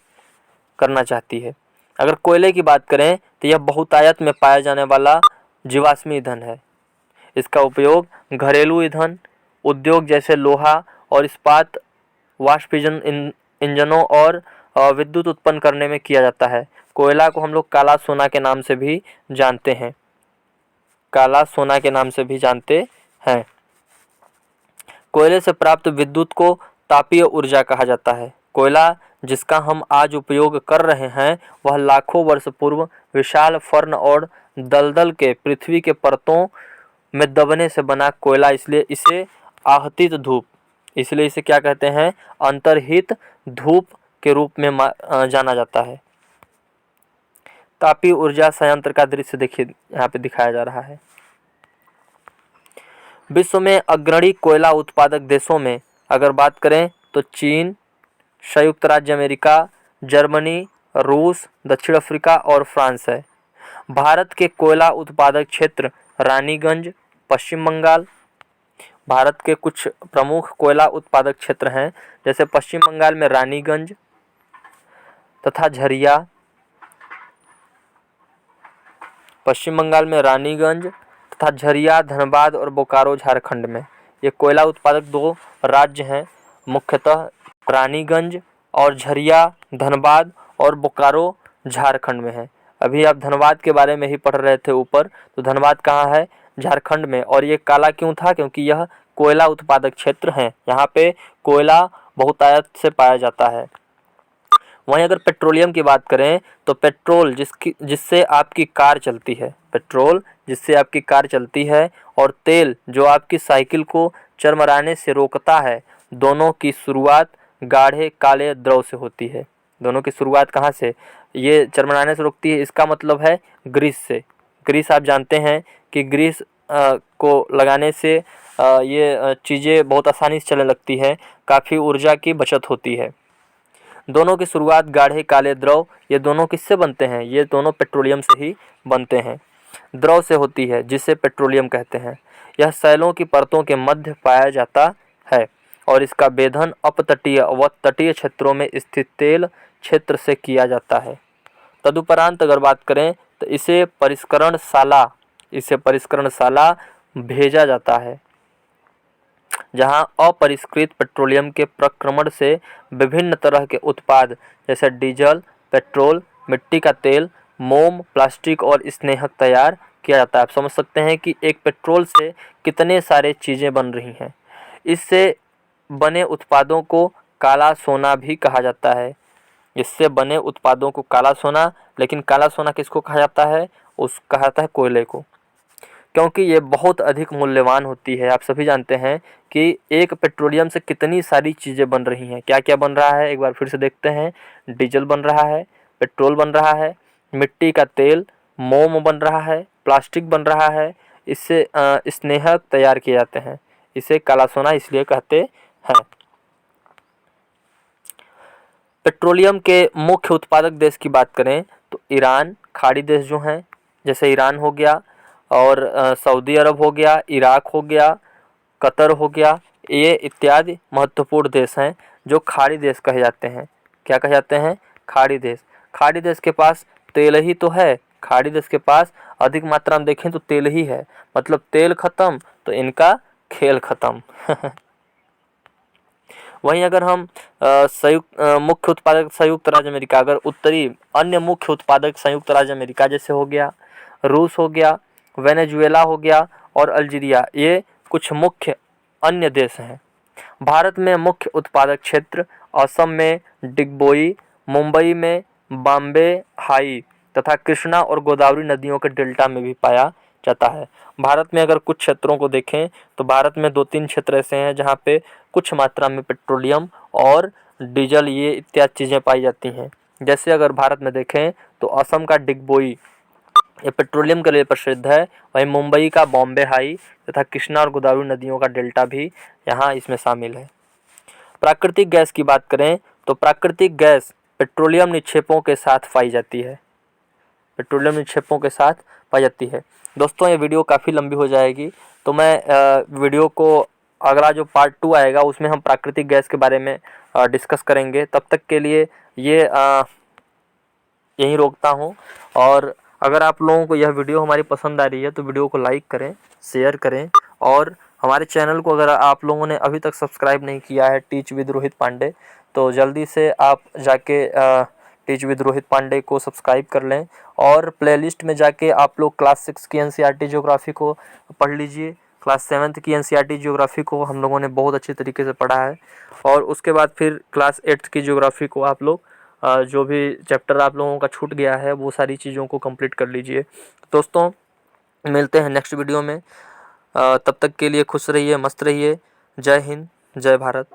करना चाहती है। अगर कोयले की बात करें तो यह बहुतायत में पाया जाने वाला जीवाश्मी ईंधन है। इसका उपयोग घरेलू ईंधन, उद्योग जैसे लोहा और इस्पात, वाष्पीजन इंजनों और विद्युत उत्पन्न करने में किया जाता है। कोयला को हम लोग काला सोना के नाम से भी जानते हैं, काला सोना के नाम से भी जानते हैं। कोयले से प्राप्त विद्युत को तापीय ऊर्जा कहा जाता है। कोयला जिसका हम आज उपयोग कर रहे हैं वह लाखों वर्ष पूर्व विशाल फर्न और दलदल के पृथ्वी के परतों में दबने से बना कोयला, इसलिए इसे क्या कहते हैं? अंतर्हित धूप के रूप में जाना जाता है। तापीय ऊर्जा संयंत्र का दृश्य देखिए यहाँ पे दिखाया जा रहा है। विश्व में अग्रणी कोयला उत्पादक देशों में अगर बात करें तो चीन, संयुक्त राज्य अमेरिका, जर्मनी, रूस, दक्षिण अफ्रीका और फ्रांस है। भारत के कोयला उत्पादक क्षेत्र रानीगंज, पश्चिम बंगाल। भारत के कुछ प्रमुख कोयला उत्पादक क्षेत्र हैं, जैसे पश्चिम बंगाल में रानीगंज तथा झरिया, धनबाद और बोकारो झारखंड में। ये कोयला उत्पादक दो राज्य हैं, मुख्यतः रानीगंज और झरिया धनबाद और बोकारो झारखंड में है। अभी आप धनबाद के बारे में ही पढ़ रहे थे ऊपर, तो धनबाद कहाँ है? झारखंड में। और ये काला क्यों था? क्योंकि यह कोयला उत्पादक क्षेत्र है, यहाँ पे कोयला बहुतायत से पाया जाता है। वहीं अगर पेट्रोलियम की बात करें तो पेट्रोल जिससे आपकी कार चलती है और तेल जो आपकी साइकिल को चरमराने से रोकता है, दोनों की शुरुआत गाढ़े काले द्रव से होती है। दोनों की शुरुआत कहाँ से? ये चरमराने से रोकती है, इसका मतलब है ग्रीस से। ग्रीस आप जानते हैं कि ग्रीस को लगाने से ये चीज़ें बहुत आसानी से चलने लगती हैं, काफ़ी ऊर्जा की बचत होती है। दोनों की शुरुआत गाढ़े काले द्रव, ये दोनों किससे बनते हैं? ये दोनों पेट्रोलियम से ही बनते हैं, द्रव से होती है जिसे पेट्रोलियम कहते हैं। यह सैलों की परतों के मध्य पाया जाता है और इसका वेधन अपतटीय व तटीय क्षेत्रों में स्थित तेल क्षेत्र से किया जाता है। तदुपरांत अगर बात करें तो इसे परिष्करणशाला भेजा जाता है, जहां अपरिष्कृत पेट्रोलियम के प्रक्रमण से विभिन्न तरह के उत्पाद जैसे डीजल, पेट्रोल, मिट्टी का तेल, मोम, प्लास्टिक और स्नेहक तैयार किया जाता है। आप समझ सकते हैं कि एक पेट्रोल से कितने सारे चीज़ें बन रही हैं। इससे बने उत्पादों को काला सोना भी कहा जाता है। इससे बने उत्पादों को काला सोना, लेकिन काला सोना किसको कहा जाता है? कहा जाता है कोयले को, क्योंकि ये बहुत अधिक मूल्यवान होती है। आप सभी जानते हैं कि एक पेट्रोलियम से कितनी सारी चीज़ें बन रही हैं। क्या क्या बन रहा है एक बार फिर से देखते हैं। डीजल बन रहा है, पेट्रोल बन रहा है, मिट्टी का तेल, मोम बन रहा है, प्लास्टिक बन रहा है। इससे स्नेहक तैयार किए जाते हैं। इसे काला सोना इसलिए कहते हैं। पेट्रोलियम के मुख्य उत्पादक देश की बात करें तो ईरान, खाड़ी देश जो हैं, जैसे ईरान हो गया और सऊदी अरब हो गया, इराक हो गया, कतर हो गया, ये इत्यादि महत्वपूर्ण देश हैं जो खाड़ी देश कहे जाते हैं। क्या कहे जाते हैं? खाड़ी देश। खाड़ी देश के पास तेल ही तो है। खाड़ी देश के पास अधिक मात्रा में देखें तो तेल ही है, मतलब तेल खत्म तो इनका खेल खत्म। वहीं अगर हम मुख्य उत्पादक संयुक्त राज्य अमेरिका, अगर उत्तरी अन्य मुख्य उत्पादक संयुक्त राज्य अमेरिका जैसे हो गया, रूस हो गया, वेनेजुएला हो गया और अल्जीरिया, ये कुछ मुख्य अन्य देश हैं। भारत में मुख्य उत्पादक क्षेत्र असम में डिगबोई, मुंबई में बॉम्बे हाई तथा कृष्णा और गोदावरी नदियों के डेल्टा में भी पाया जाता है। भारत में अगर कुछ क्षेत्रों को देखें तो भारत में 2-3 क्षेत्र ऐसे हैं जहाँ पे कुछ मात्रा में पेट्रोलियम और डीजल ये इत्यादि चीज़ें पाई जाती हैं। जैसे अगर भारत में देखें तो असम का डिगबोई ये पेट्रोलियम के लिए प्रसिद्ध है। वहीं मुंबई का बॉम्बे हाई तथा कृष्णा और गोदावरी नदियों का डेल्टा भी यहाँ इसमें शामिल है। प्राकृतिक गैस की बात करें तो प्राकृतिक गैस पेट्रोलियम निक्षेपों के साथ पाई जाती है। पेट्रोलियम निक्षेपों के साथ पाई जाती है। दोस्तों ये वीडियो काफ़ी लंबी हो जाएगी, तो मैं वीडियो को अगला जो पार्ट 2 आएगा उसमें हम प्राकृतिक गैस के बारे में डिस्कस करेंगे। तब तक के लिए ये यहीं रोकता हूँ। और अगर आप लोगों को यह वीडियो हमारी पसंद आ रही है तो वीडियो को लाइक करें, शेयर करें और हमारे चैनल को अगर आप लोगों ने अभी तक सब्सक्राइब नहीं किया है टीच विद रोहित पांडे, तो जल्दी से आप जाके टीच विद रोहित पांडे को सब्सक्राइब कर लें और प्लेलिस्ट में जाके आप लोग क्लास 6 की एनसीईआरटी ज्योग्राफी को पढ़ लीजिए। क्लास 7 की एनसीईआरटी ज्योग्राफी को हम लोगों ने बहुत अच्छे तरीके से पढ़ा है और उसके बाद फिर क्लास 8 की ज्योग्राफी को आप लोग जो भी चैप्टर आप लोगों का छूट गया है वो सारी चीज़ों को कंप्लीट कर लीजिए। दोस्तों मिलते हैं नेक्स्ट वीडियो में, तब तक के लिए खुश रहिए, मस्त रहिए। जय हिंद, जय भारत।